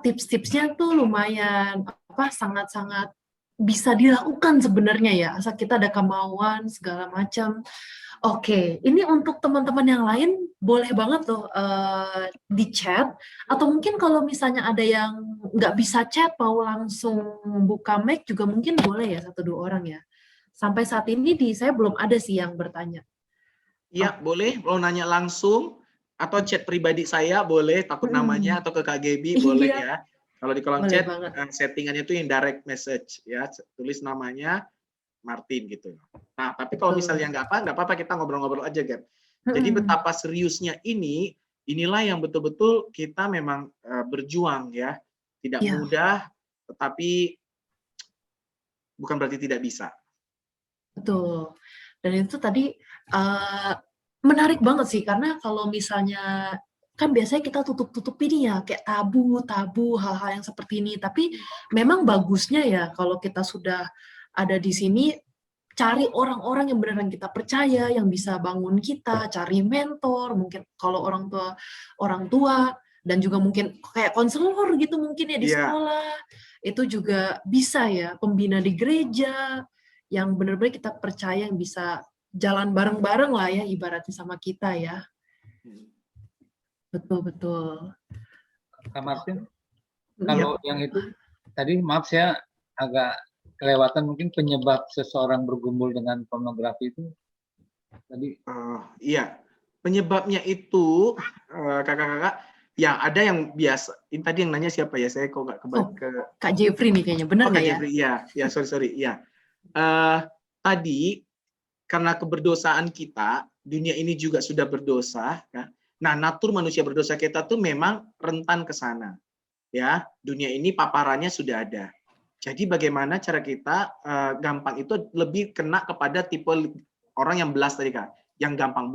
tips-tipsnya tuh lumayan sangat-sangat bisa dilakukan sebenarnya ya. Asal kita ada kemauan segala macam. Oke, ini untuk teman-teman yang lain boleh banget tuh di chat, atau mungkin kalau misalnya ada yang nggak bisa chat mau langsung buka mic juga mungkin boleh ya 1-2 orang ya. Sampai saat ini saya belum ada sih yang bertanya. Iya, boleh. Mau nanya langsung atau chat pribadi saya boleh, takut namanya, atau ke Kak Gaby boleh ya. Kalau di kolom Boleh chat banget. settingannya itu yang direct message ya, tulis namanya Martin gitu. Nah, tapi kalau misalnya nggak apa-apa kita ngobrol-ngobrol aja, Gap. Jadi betapa seriusnya inilah yang betul-betul kita memang berjuang ya. Tidak mudah, tetapi bukan berarti tidak bisa. Betul. Dan itu tadi menarik banget sih, karena kalau misalnya kan biasanya kita tutup-tutup ini ya, kayak tabu hal-hal yang seperti ini. Tapi memang bagusnya ya kalau kita sudah ada di sini, cari orang-orang yang beneran kita percaya, yang bisa bangun kita, cari mentor, mungkin kalau orang tua, dan juga mungkin kayak konselor gitu mungkin ya di sekolah, itu juga bisa ya, pembina di gereja, yang benar-benar kita percaya, yang bisa jalan bareng-bareng lah ya, ibaratnya sama kita ya. Betul-betul. Kak Martin, kalau yang itu, tadi maaf saya agak kelewatan, mungkin penyebab seseorang bergumul dengan pornografi itu tadi. Iya, penyebabnya itu kakak-kakak, ya ada yang biasa. Ini tadi yang nanya siapa ya? Saya kok nggak ke Kak Jeffrey nih kayaknya, benar nggak ya? Jeffrey, ya sorry, ya. Tadi karena keberdosaan kita, dunia ini juga sudah berdosa. Ya. Nah, natur manusia berdosa kita tuh memang rentan ke sana. Ya, dunia ini paparannya sudah ada. Jadi bagaimana cara kita gampang itu lebih kena kepada tipe orang yang belas tadi, Kak. Yang gampang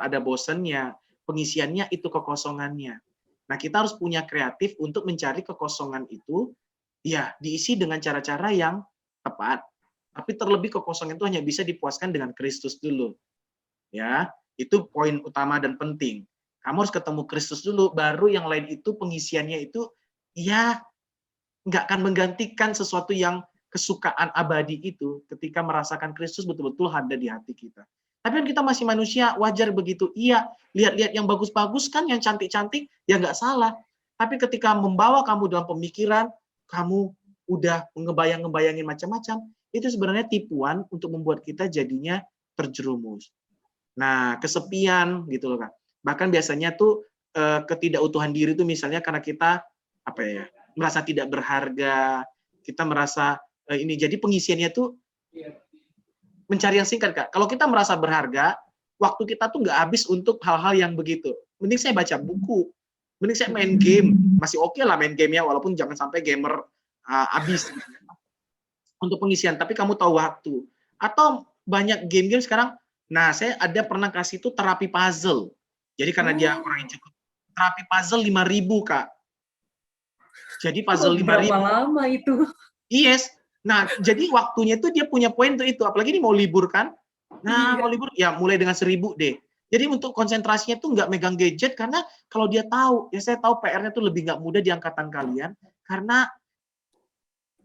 ada bosennya, pengisiannya itu kekosongannya. Nah, kita harus punya kreatif untuk mencari kekosongan itu, ya diisi dengan cara-cara yang tepat. Tapi terlebih kekosongan itu hanya bisa dipuaskan dengan Kristus dulu. Ya, itu poin utama dan penting. Kamu harus ketemu Kristus dulu, baru yang lain itu pengisiannya itu, ya nggak akan menggantikan sesuatu yang kesukaan abadi itu ketika merasakan Kristus betul-betul ada di hati kita. Tapi kan kita masih manusia, wajar begitu. Iya, lihat-lihat yang bagus-bagus kan, yang cantik-cantik, ya nggak salah. Tapi ketika membawa kamu dalam pemikiran, kamu udah ngebayang-ngebayangin macam-macam, itu sebenarnya tipuan untuk membuat kita jadinya terjerumus. Nah, kesepian gitu loh, Kak. Bahkan biasanya tuh ketidakutuhan diri itu misalnya karena kita merasa tidak berharga, kita merasa ini. Jadi pengisiannya tuh mencari yang singkat, Kak. Kalau kita merasa berharga, waktu kita tuh nggak habis untuk hal-hal yang begitu. Mending saya baca buku, mending saya main game. Masih oke lah main game ya, walaupun jangan sampai gamer habis. Untuk pengisian, tapi kamu tahu waktu. Atau banyak game-game sekarang, nah saya ada pernah kasih itu terapi puzzle. Jadi karena dia orang yang cukup, terapi puzzle 5.000, Kak. Jadi puzzle 5.000. Berapa lama itu? Yes. Nah, jadi waktunya itu dia punya poin tuh itu. Apalagi ini mau libur kan? Nah, mau libur, ya mulai dengan 1.000 deh. Jadi untuk konsentrasinya tuh nggak megang gadget, karena kalau dia tahu, ya saya tahu PR-nya tuh lebih nggak mudah di angkatan kalian, karena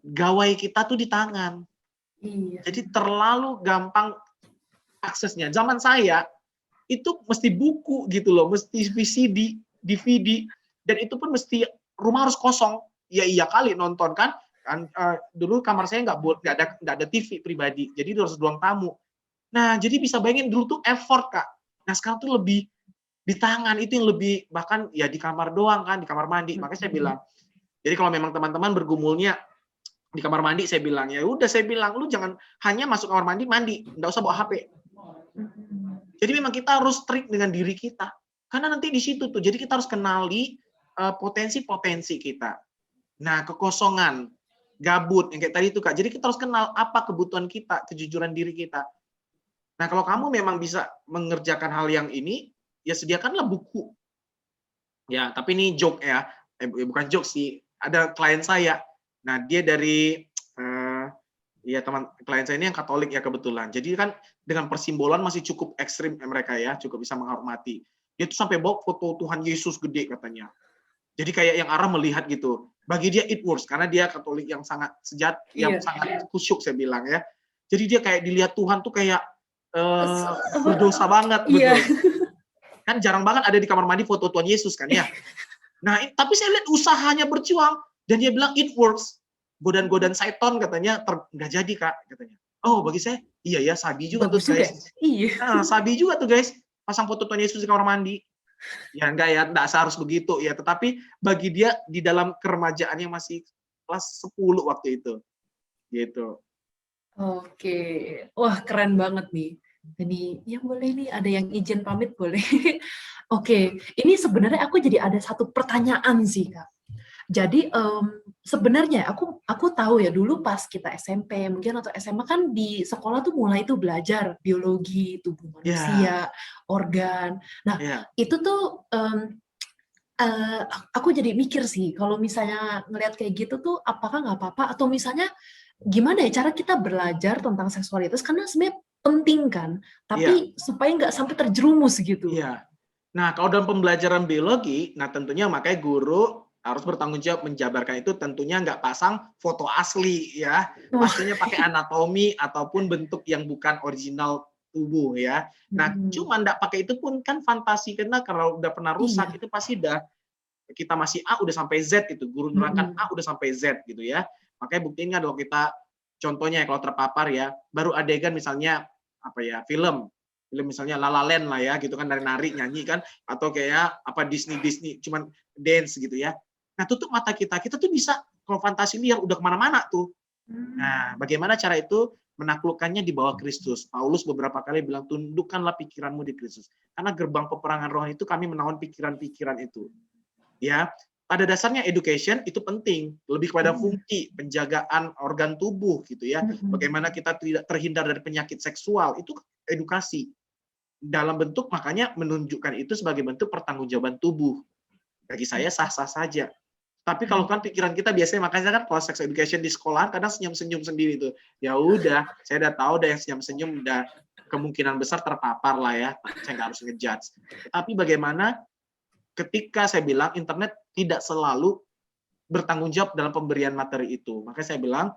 gawai kita tuh di tangan. Iya. Jadi terlalu gampang aksesnya. Zaman saya, itu mesti buku gitu loh, mesti VCD, DVD, dan itu pun mesti rumah harus kosong. Ya iya kali nonton kan. Dulu kamar saya nggak ada TV pribadi, jadi harus ruang tamu. Nah, jadi bisa bayangin dulu tuh effort, Kak. Nah, sekarang tuh lebih di tangan, itu yang lebih, bahkan ya di kamar doang kan, di kamar mandi. Makanya saya bilang, jadi kalau memang teman-teman bergumulnya di kamar mandi, saya bilang, ya udah saya bilang, lu jangan hanya masuk kamar mandi, nggak usah bawa HP. Jadi memang kita harus strict dengan diri kita. Karena nanti di situ tuh, jadi kita harus kenali potensi-potensi kita. Nah, kekosongan, gabut, yang kayak tadi itu Kak. Jadi kita harus kenal apa kebutuhan kita, kejujuran diri kita. Nah, kalau kamu memang bisa mengerjakan hal yang ini, ya sediakanlah buku. Ya, tapi ini joke ya. Bukan joke sih. Ada klien saya. Nah, dia dari ya teman klien saya ini yang Katolik ya kebetulan. Jadi kan dengan persimbolan masih cukup ekstrim mereka ya, cukup bisa menghormati. Dia tuh sampai bawa foto Tuhan Yesus gede katanya. Jadi kayak yang arah melihat gitu. Bagi dia it works karena dia Katolik yang sangat yang sangat khusyuk saya bilang ya. Jadi dia kayak dilihat Tuhan tuh kayak berdosa banget betul. Kan jarang banget ada di kamar mandi foto Tuhan Yesus kan ya. Nah, tapi saya lihat usahanya berjuang dan dia bilang it works. Godaan-godaan Satan katanya nggak jadi Kak katanya. Oh, bagi saya iya ya, sabi juga tuh guys. Iya. Nah, sabi juga tuh guys, pasang foto Tuhan Yesus di kamar mandi. Ya enggak ya, enggak seharus begitu ya, tetapi bagi dia di dalam keremajaannya masih kelas 10 waktu itu. Gitu. Oke. Wah, keren banget nih. Ini yang boleh nih ada yang izin pamit boleh. Oke, ini sebenarnya aku jadi ada satu pertanyaan sih, Kak. Jadi sebenarnya aku tahu ya dulu pas kita SMP mungkin atau SMA kan di sekolah tuh mulai tuh belajar biologi tubuh manusia, organ. Nah, itu tuh aku jadi mikir sih kalau misalnya ngelihat kayak gitu tuh apakah nggak apa-apa atau misalnya gimana ya cara kita belajar tentang seksualitas karena sebenarnya penting kan, tapi supaya nggak sampai terjerumus gitu. Iya. Nah, kalau dalam pembelajaran biologi, nah tentunya makanya guru harus bertanggung jawab menjabarkan itu, tentunya nggak pasang foto asli ya, pastinya pakai anatomi ataupun bentuk yang bukan original tubuh ya. Nah, cuma nggak pakai itu pun kan fantasi, karena kalau udah pernah rusak itu pasti kita masih A udah sampai Z itu, guru nerangkan A udah sampai Z gitu ya. Makanya buktinya kalau kita contohnya kalau terpapar ya, baru adegan misalnya apa ya, film misalnya La La Land lah ya gitu kan, dari nari nyanyi kan, atau kayak apa Disney cuman dance gitu ya. Nah, tutup mata kita tuh bisa kalau fantasi liar udah kemana-mana tuh. Nah, bagaimana cara itu menaklukkannya di bawah Kristus? Paulus beberapa kali bilang tundukkanlah pikiranmu di Kristus. Karena gerbang peperangan rohani itu kami menawan pikiran-pikiran itu. Ya, pada dasarnya education itu penting, lebih kepada fungsi penjagaan organ tubuh gitu ya. Bagaimana kita tidak terhindar dari penyakit seksual, itu edukasi. Dalam bentuk makanya menunjukkan itu sebagai bentuk pertanggungjawaban tubuh. Bagi saya sah-sah saja. Tapi kalau kan pikiran kita biasanya, makanya kan kalau sex education di sekolah kadang senyum-senyum sendiri tuh. Ya udah, saya udah tahu udah yang senyum-senyum udah kemungkinan besar terpapar lah ya. Saya nggak harus ngejudge. Tapi bagaimana ketika saya bilang internet tidak selalu bertanggung jawab dalam pemberian materi itu. Makanya saya bilang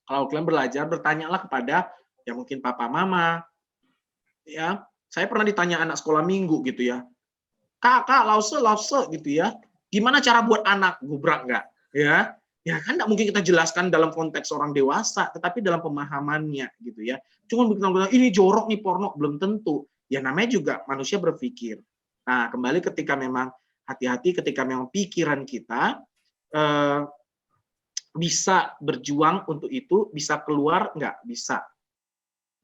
kalau kalian belajar bertanyalah kepada ya mungkin papa mama. Ya, saya pernah ditanya anak sekolah minggu gitu ya. Kak, lause gitu ya. Gimana cara buat anak? Gubrak nggak? Ya kan nggak mungkin kita jelaskan dalam konteks orang dewasa, tetapi dalam pemahamannya gitu ya. Cuma bilang ini jorok nih porno, belum tentu. Ya namanya juga manusia berpikir. Nah, kembali ketika memang hati-hati ketika memang pikiran kita bisa berjuang untuk itu, bisa keluar nggak? Bisa.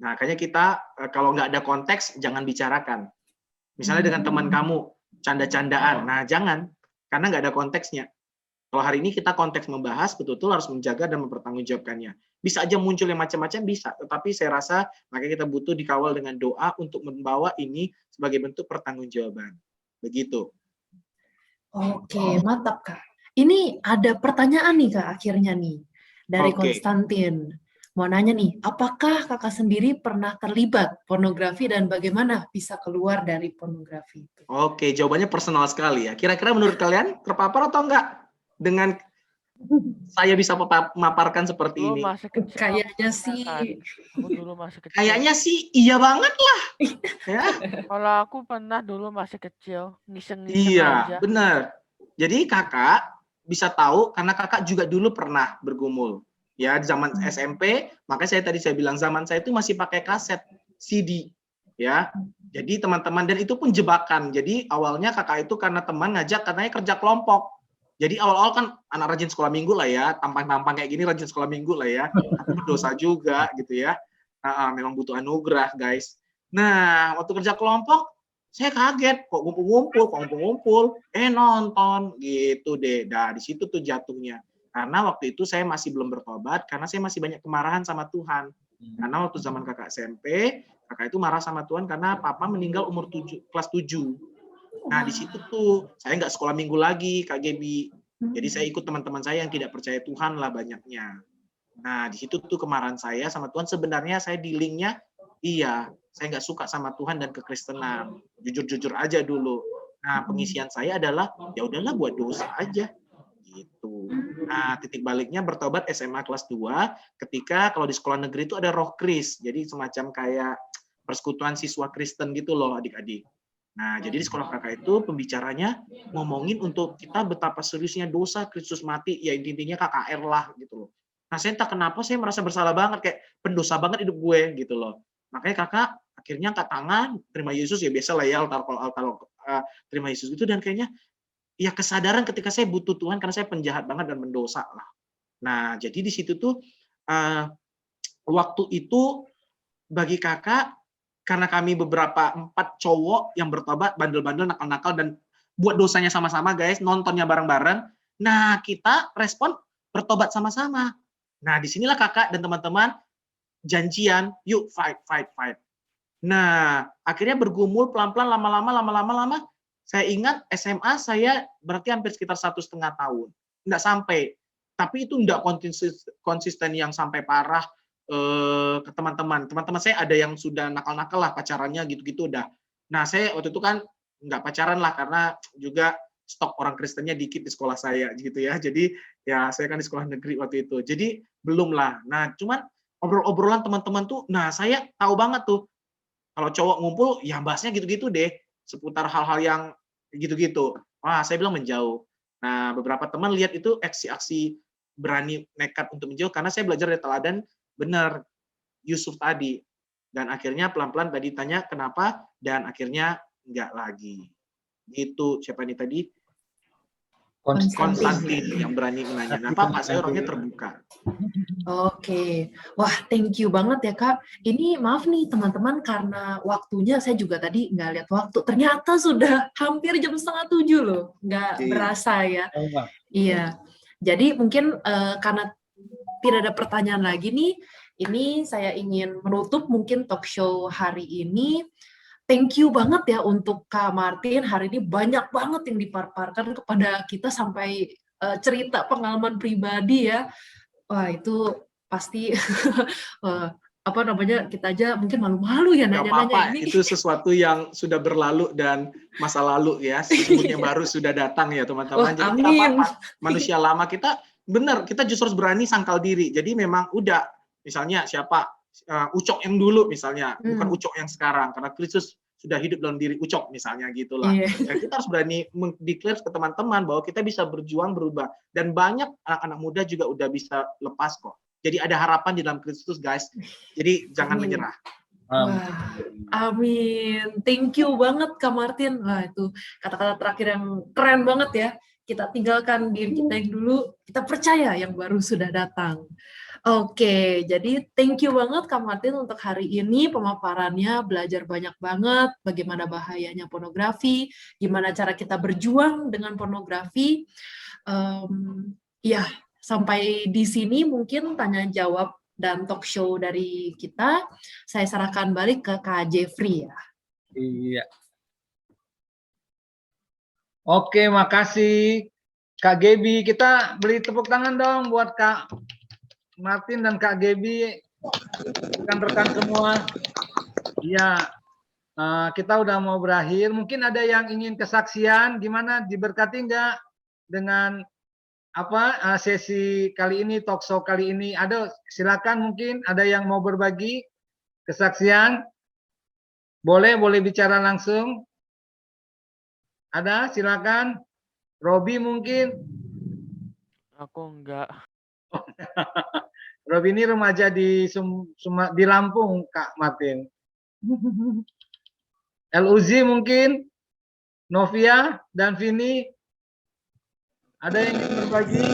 Nah, makanya kita kalau nggak ada konteks jangan bicarakan. Misalnya dengan teman kamu canda-candaan, nah jangan. Karena nggak ada konteksnya. Kalau hari ini kita konteks membahas, betul-betul harus menjaga dan mempertanggungjawabkannya. Bisa aja muncul yang macam-macam, bisa. Tetapi saya rasa makanya kita butuh dikawal dengan doa untuk membawa ini sebagai bentuk pertanggungjawaban. Begitu. Oke, mantap Kak. Ini ada pertanyaan nih Kak akhirnya nih dari Konstantin. mau nanya nih, apakah kakak sendiri pernah terlibat pornografi dan bagaimana bisa keluar dari pornografi itu? Oke, jawabannya personal sekali ya. Kira-kira menurut kalian terpapar atau enggak dengan saya bisa memaparkan seperti Dulu ini? masih kecil. Kayaknya aku sih. kan. Aku dulu masih kecil. Kayaknya sih iya banget lah. Ya, Kalau aku pernah dulu masih kecil, ngiseng-ngiseng iya, aja. benar. Jadi kakak bisa tahu karena kakak juga dulu pernah bergumul. Ya, di zaman SMP, makanya saya bilang zaman saya itu masih pakai kaset CD. Ya. Jadi teman-teman, dan itu pun jebakan. Jadi awalnya kakak itu karena teman ngajak katanya kerja kelompok. Jadi awal-awal kan anak rajin sekolah minggu lah ya, tampang-tampang kayak gini rajin sekolah minggu lah ya. Tapi berdosa juga gitu ya. Memang butuh anugerah guys. Nah, waktu kerja kelompok, saya kaget kok ngumpul-ngumpul, nonton gitu deh. Nah, di situ tuh jatuhnya. Karena waktu itu saya masih belum bertobat, karena saya masih banyak kemarahan sama Tuhan. Karena waktu zaman kakak SMP, kakak itu marah sama Tuhan karena papa meninggal umur kelas 7. Nah, di situ tuh saya nggak sekolah minggu lagi, Kak Gebi. Jadi saya ikut teman-teman saya yang tidak percaya Tuhan lah banyaknya. Nah, di situ tuh kemarahan saya sama Tuhan. Sebenarnya saya di linknya, iya, saya nggak suka sama Tuhan dan kekristenan. Jujur-jujur aja dulu. Nah, pengisian saya adalah, ya udahlah buat dosa aja. Gitu. Nah, titik baliknya bertobat SMA kelas 2, ketika kalau di sekolah negeri itu ada roh kris. Jadi semacam kayak persekutuan siswa Kristen gitu loh, adik-adik. Nah, jadi di sekolah kakak itu pembicaranya ngomongin untuk kita betapa seriusnya dosa Kristus mati, ya intinya KKR lah gitu loh. Nah, saya entah kenapa saya merasa bersalah banget, kayak pendosa banget hidup gue gitu loh. Makanya kakak akhirnya angkat tangan, terima Yesus, ya biasa lah ya altar terima Yesus itu, dan kayaknya ya kesadaran ketika saya butuh Tuhan karena saya penjahat banget dan mendosa lah. Nah, jadi di situ tuh waktu itu bagi kakak, karena kami beberapa 4 cowok yang bertobat, bandel-bandel, nakal-nakal, dan buat dosanya sama-sama guys, nontonnya bareng-bareng. Nah, kita respon bertobat sama-sama. Nah, disinilah kakak dan teman-teman janjian, yuk fight. Nah, akhirnya bergumul pelan-pelan, lama-lama. Saya ingat SMA saya berarti hampir sekitar 1,5 tahun. Nggak sampai. Tapi itu nggak konsisten yang sampai parah ke teman-teman. Teman-teman saya ada yang sudah nakal-nakal lah pacarannya gitu-gitu udah. Nah, saya waktu itu kan nggak pacaran lah karena juga stok orang Kristennya dikit di sekolah saya gitu ya. Jadi ya saya kan di sekolah negeri waktu itu. Jadi belum lah. Nah, cuman obrolan teman-teman tuh, nah saya tahu banget tuh kalau cowok ngumpul ya bahasnya gitu-gitu deh, seputar hal-hal yang gitu-gitu. Wah, saya bilang menjauh. Nah, beberapa teman lihat itu aksi-aksi berani nekat untuk menjauh karena saya belajar dari teladan benar Yusuf tadi. Dan akhirnya pelan-pelan tadi tanya kenapa, dan akhirnya enggak lagi. Gitu. Siapa ini tadi? Konstantin yang berani menanya. Nah, Pak, saya orangnya terbuka. Oke. Wah, thank you banget ya, Kak. Ini maaf nih, teman-teman, karena waktunya saya juga tadi nggak lihat waktu. Ternyata sudah hampir jam 6:30 loh. Nggak berasa ya. Iya. Jadi mungkin karena tidak ada pertanyaan lagi nih, ini saya ingin menutup mungkin talk show hari ini. Thank you banget ya untuk Kak Martin. Hari ini banyak banget yang dipaparkan kepada kita sampai cerita pengalaman pribadi ya. Wah, itu pasti apa namanya, kita aja mungkin malu-malu ya nanya-nanya ini. Itu sesuatu yang sudah berlalu dan masa lalu ya. Sesungguhnya baru sudah datang ya teman-teman. Jadi apa-apa, manusia lama kita benar, kita justru harus berani sangkal diri. Jadi memang udah, misalnya siapa Ucok yang dulu misalnya, bukan Ucok yang sekarang, karena Kristus sudah hidup dalam diri Ucok misalnya gitulah. Ya, kita harus berani mendeklar ke teman-teman bahwa kita bisa berjuang berubah, dan banyak anak-anak muda juga udah bisa lepas kok. Jadi ada harapan di dalam Kristus guys. Jadi jangan menyerah. Wah, amin. Thank you banget Kak Martin. Wah, itu kata-kata terakhir yang keren banget ya. Kita tinggalkan diri kita yang dulu, kita percaya yang baru sudah datang. Oke, jadi thank you banget Kak Martin untuk hari ini pemaparannya, belajar banyak banget bagaimana bahayanya pornografi, gimana cara kita berjuang dengan pornografi. Ya, sampai di sini mungkin tanya jawab dan talk show dari kita. Saya serahkan balik ke Kak Jeffrey ya. Iya. Oke, makasih Kak Gebi. Kita beri tepuk tangan dong buat Kak Martin dan Kak Gebi rekan-rekan semua. Ya, kita udah mau berakhir. Mungkin ada yang ingin kesaksian, gimana? Diberkati nggak dengan sesi kali ini, talk show kali ini? Ada, silakan mungkin ada yang mau berbagi kesaksian. Boleh bicara langsung. Ada, silakan. Robi mungkin. Aku enggak. Robi ini remaja di Lampung, Kak Martin. Uzi mungkin, Novia dan Vini, ada yang ingin berbagi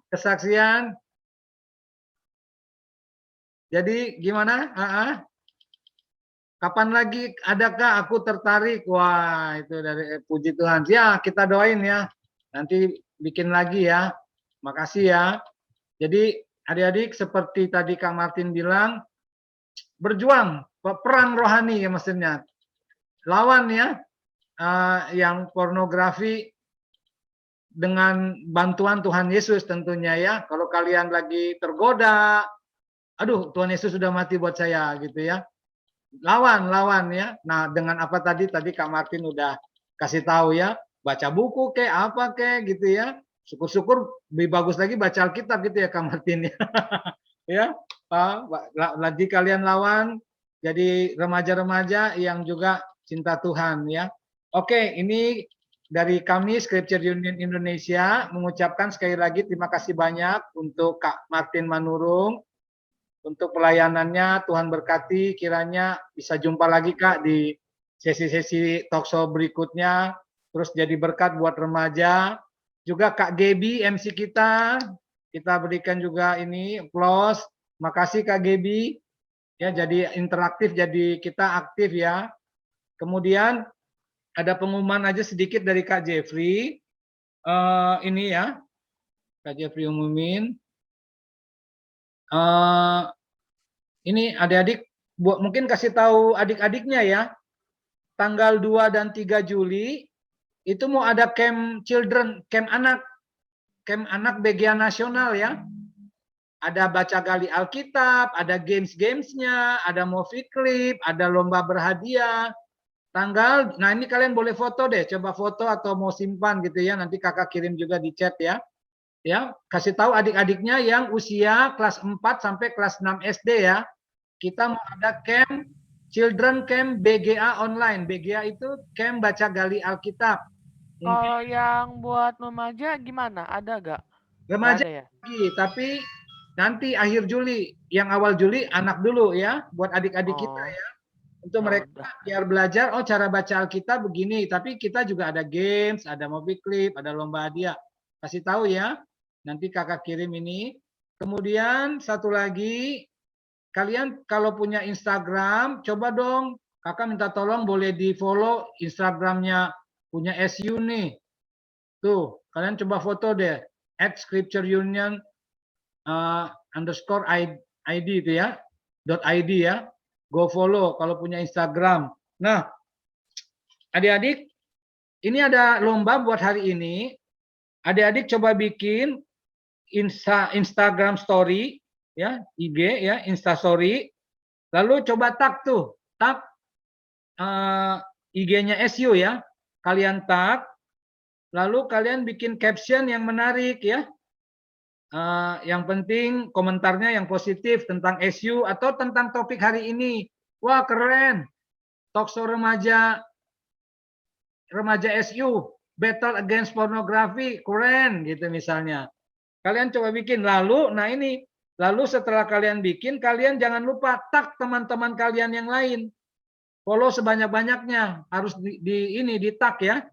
kesaksian? Jadi gimana? Kapan lagi? Adakah aku tertarik? Wah, itu dari puji Tuhan. Ya, kita doain ya. Nanti bikin lagi ya. Makasih ya. Jadi adik-adik seperti tadi Kak Martin bilang, berjuang, perang rohani ya maksudnya. Lawan ya, yang pornografi dengan bantuan Tuhan Yesus tentunya ya. Kalau kalian lagi tergoda, aduh Tuhan Yesus sudah mati buat saya gitu ya. Lawan ya. Nah, dengan apa tadi Kak Martin udah kasih tahu ya, baca buku kayak apa kayak gitu ya. Syukur-syukur lebih bagus lagi baca Alkitab gitu ya Kak Martin ya. Ya, lagi kalian lawan jadi remaja-remaja yang juga cinta Tuhan ya. Oke, ini dari kami Scripture Union Indonesia mengucapkan sekali lagi terima kasih banyak untuk Kak Martin Manurung untuk pelayanannya. Tuhan berkati, kiranya bisa jumpa lagi Kak di sesi-sesi talk show berikutnya. Terus jadi berkat buat remaja. Juga Kak Gebi MC kita berikan juga ini applause. Makasih Kak Gebi. Ya, jadi interaktif, jadi kita aktif ya. Kemudian ada pengumuman aja sedikit dari Kak Jeffrey. Ini ya, Kak Jeffrey umumin. Ini adik-adik, mungkin kasih tahu adik-adiknya ya. Tanggal 2 dan 3 Juli itu mau ada camp children, camp anak BGA nasional ya. Ada baca gali Alkitab, ada games-gamesnya, ada movie clip, ada lomba berhadiah. Nah ini kalian boleh foto deh, coba foto atau mau simpan gitu ya. Nanti kakak kirim juga di chat ya. Ya, kasih tahu adik-adiknya yang usia kelas 4 sampai kelas 6 SD ya. Kita mau ada camp Children Camp BGA online. BGA itu camp baca gali Alkitab. Kalau yang buat remaja gimana? Ada gak? Remaja Gak ada ya? lagi, tapi nanti akhir Juli, yang awal Juli anak dulu ya, buat adik-adik kita ya. Untuk Ya mereka udah. biar belajar, oh cara baca Alkitab begini. Tapi kita juga ada games, ada movie clip, ada lomba hadiah. Kasih tahu ya. Nanti kakak kirim ini. Kemudian satu lagi, kalian kalau punya Instagram, coba dong. Kakak minta tolong boleh di follow Instagramnya punya SU nih. Tuh, kalian coba foto deh. @scriptureunion _ID itu ya. .id ya. Go follow kalau punya Instagram. Nah, adik-adik, ini ada lomba buat hari ini. Adik-adik coba bikin Instagram story ya, IG ya, Insta story. Lalu coba tag IG-nya SU ya. Kalian tag, lalu kalian bikin caption yang menarik ya. Yang penting komentarnya yang positif tentang SU atau tentang topik hari ini. Wah keren, talkshow remaja SU, battle against pornography, keren gitu misalnya. Kalian coba bikin, lalu setelah kalian bikin, kalian jangan lupa tag teman-teman kalian yang lain. Follow sebanyak-banyaknya, harus di tag ya.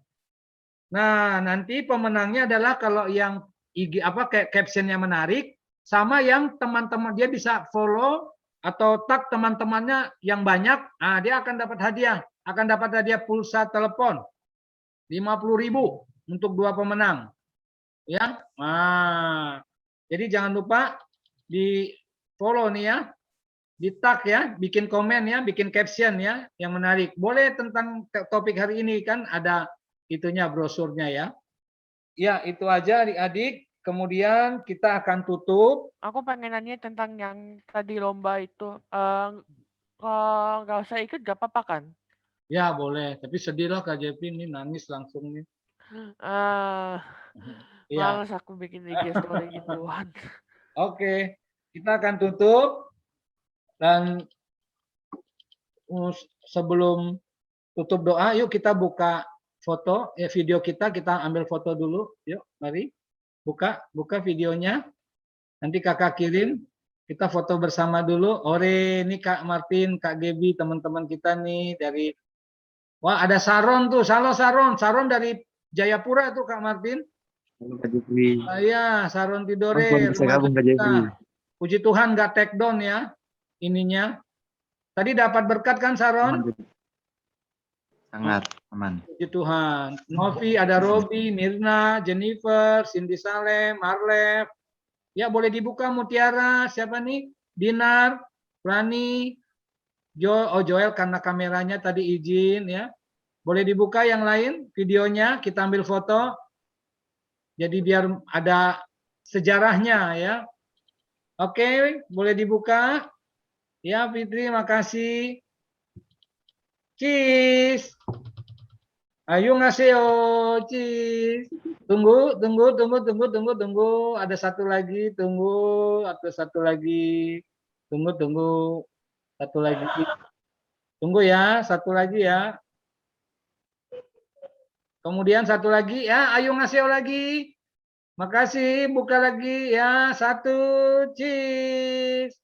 Nah, nanti pemenangnya adalah kalau yang IG kayak captionnya menarik, sama yang teman-teman dia bisa follow atau tag teman-temannya yang banyak, nah dia akan dapat hadiah, pulsa telepon 50.000 untuk 2 pemenang. Ya. Nah, jadi jangan lupa di follow nih ya, di tag ya, bikin komen ya, bikin caption ya yang menarik. Boleh tentang topik hari ini kan ada itunya brosurnya ya. Ya, itu aja adik-adik. kemudian kita akan tutup. Aku pengen nanya tentang yang tadi lomba itu. Nggak usah ikut gak apa-apa kan? Ya boleh, tapi sedih loh Kak Jepi ini nangis langsung nih. Eh, Iya. Males aku bikin IG story gituan. Oke, kita akan tutup dan sebelum tutup doa, yuk kita buka foto, video kita ambil foto dulu. Yuk, mari buka videonya. Nanti kakak kirim, kita foto bersama dulu. Ore, ini Kak Martin, Kak Gebi, teman-teman kita nih dari. Wah, ada Saron tuh, Saron dari Jayapura tuh Kak Martin. Iya, Saron Tidore, rumah kita. Puji Tuhan nggak take down ya ininya. Tadi dapat berkat kan Saron? Sangat aman. Puji Tuhan. Novi, ada Robi, Mirna, Jennifer, Cindy Salem, Marlev. Ya boleh dibuka Mutiara, siapa nih? Dinar, Rani, Joel karena kameranya tadi izin ya. Boleh dibuka yang lain videonya, kita ambil foto. Jadi biar ada sejarahnya ya. Oke, boleh dibuka. Ya Fitri, makasih. Cheese. Ayo ngaseo, cheese. Tunggu. Ada satu lagi, tunggu. Atau satu lagi. Tunggu. Satu lagi. Tunggu ya, satu lagi ya. Kemudian satu lagi ya, ayo ngaseo lagi. Makasih, buka lagi ya. Satu, cheese.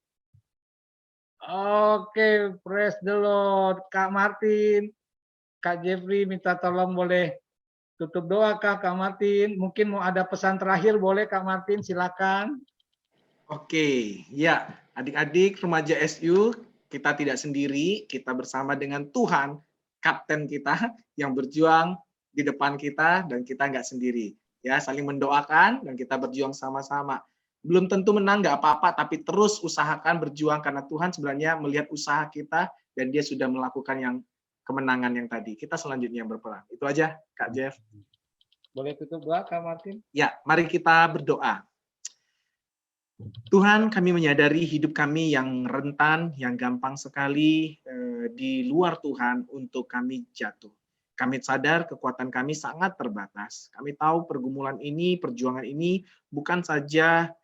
Oke, praise the Lord. Kak Martin, Kak Jeffrey minta tolong boleh tutup doa Kak Martin. Mungkin mau ada pesan terakhir boleh Kak Martin, silakan. Oke, ya adik-adik remaja SU, kita tidak sendiri, kita bersama dengan Tuhan, kapten kita yang berjuang di depan kita dan kita nggak sendiri. Ya, saling mendoakan dan kita berjuang sama-sama. Belum tentu menang nggak apa-apa, tapi terus usahakan berjuang karena Tuhan sebenarnya melihat usaha kita dan Dia sudah melakukan yang kemenangan yang tadi. Kita selanjutnya berperang. Itu aja, Kak Jeff. Boleh tutup doa Kak Martin? Ya, mari kita berdoa. Tuhan, kami menyadari hidup kami yang rentan, yang gampang sekali di luar Tuhan untuk kami jatuh. Kami sadar kekuatan kami sangat terbatas. Kami tahu pergumulan ini, perjuangan ini bukan saja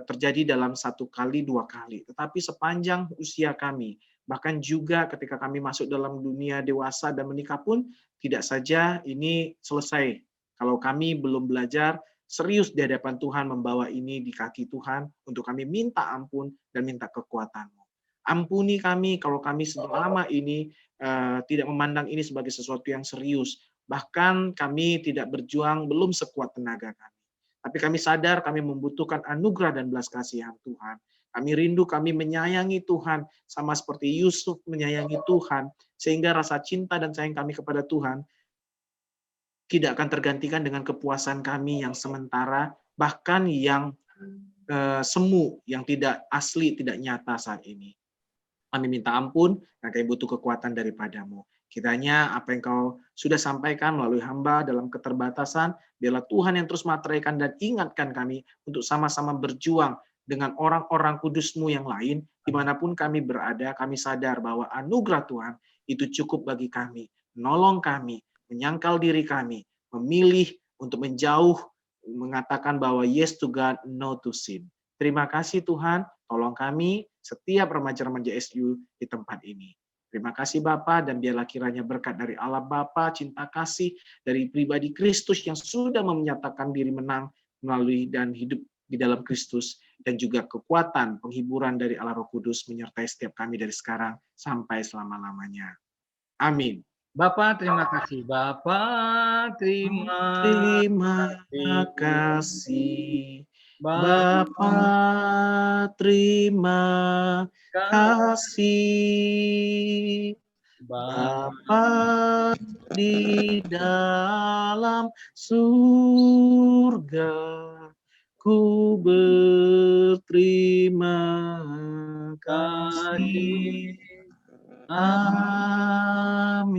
terjadi dalam 1 kali, 2 kali, tetapi sepanjang usia kami. Bahkan juga ketika kami masuk dalam dunia dewasa dan menikah pun, tidak saja ini selesai. Kalau kami belum belajar serius di hadapan Tuhan membawa ini di kaki Tuhan untuk kami minta ampun dan minta kekuatan-Mu. Ampuni kami kalau kami selama ini tidak memandang ini sebagai sesuatu yang serius. Bahkan kami tidak berjuang belum sekuat tenaga kami. Tapi kami sadar kami membutuhkan anugerah dan belas kasihan Tuhan. Kami rindu, kami menyayangi Tuhan sama seperti Yusuf menyayangi Tuhan, sehingga rasa cinta dan sayang kami kepada Tuhan tidak akan tergantikan dengan kepuasan kami yang sementara, bahkan yang semu, yang tidak asli, tidak nyata saat ini. Kami minta ampun, dan kami butuh kekuatan daripada-Mu. Kiranya apa yang Kau sudah sampaikan melalui hamba dalam keterbatasan, biarlah Tuhan yang terus materaikan dan ingatkan kami untuk sama-sama berjuang dengan orang-orang kudus-Mu yang lain, dimanapun kami berada, kami sadar bahwa anugerah Tuhan itu cukup bagi kami, menolong kami, menyangkal diri kami, memilih untuk menjauh, mengatakan bahwa yes to God, no to sin. Terima kasih Tuhan, tolong kami, setiap remaja-remaja SU di tempat ini. Terima kasih Bapa, dan biarlah kiranya berkat dari Allah Bapa, cinta kasih dari pribadi Kristus yang sudah menyatakan diri menang melalui dan hidup di dalam Kristus, dan juga kekuatan penghiburan dari Allah Roh Kudus menyertai setiap kami dari sekarang sampai selama-lamanya. Amin. Bapak terima kasih. Bapak terima kasih. Bapa terima kasih. Bapa di dalam surga, ku berterima kasih. Amin.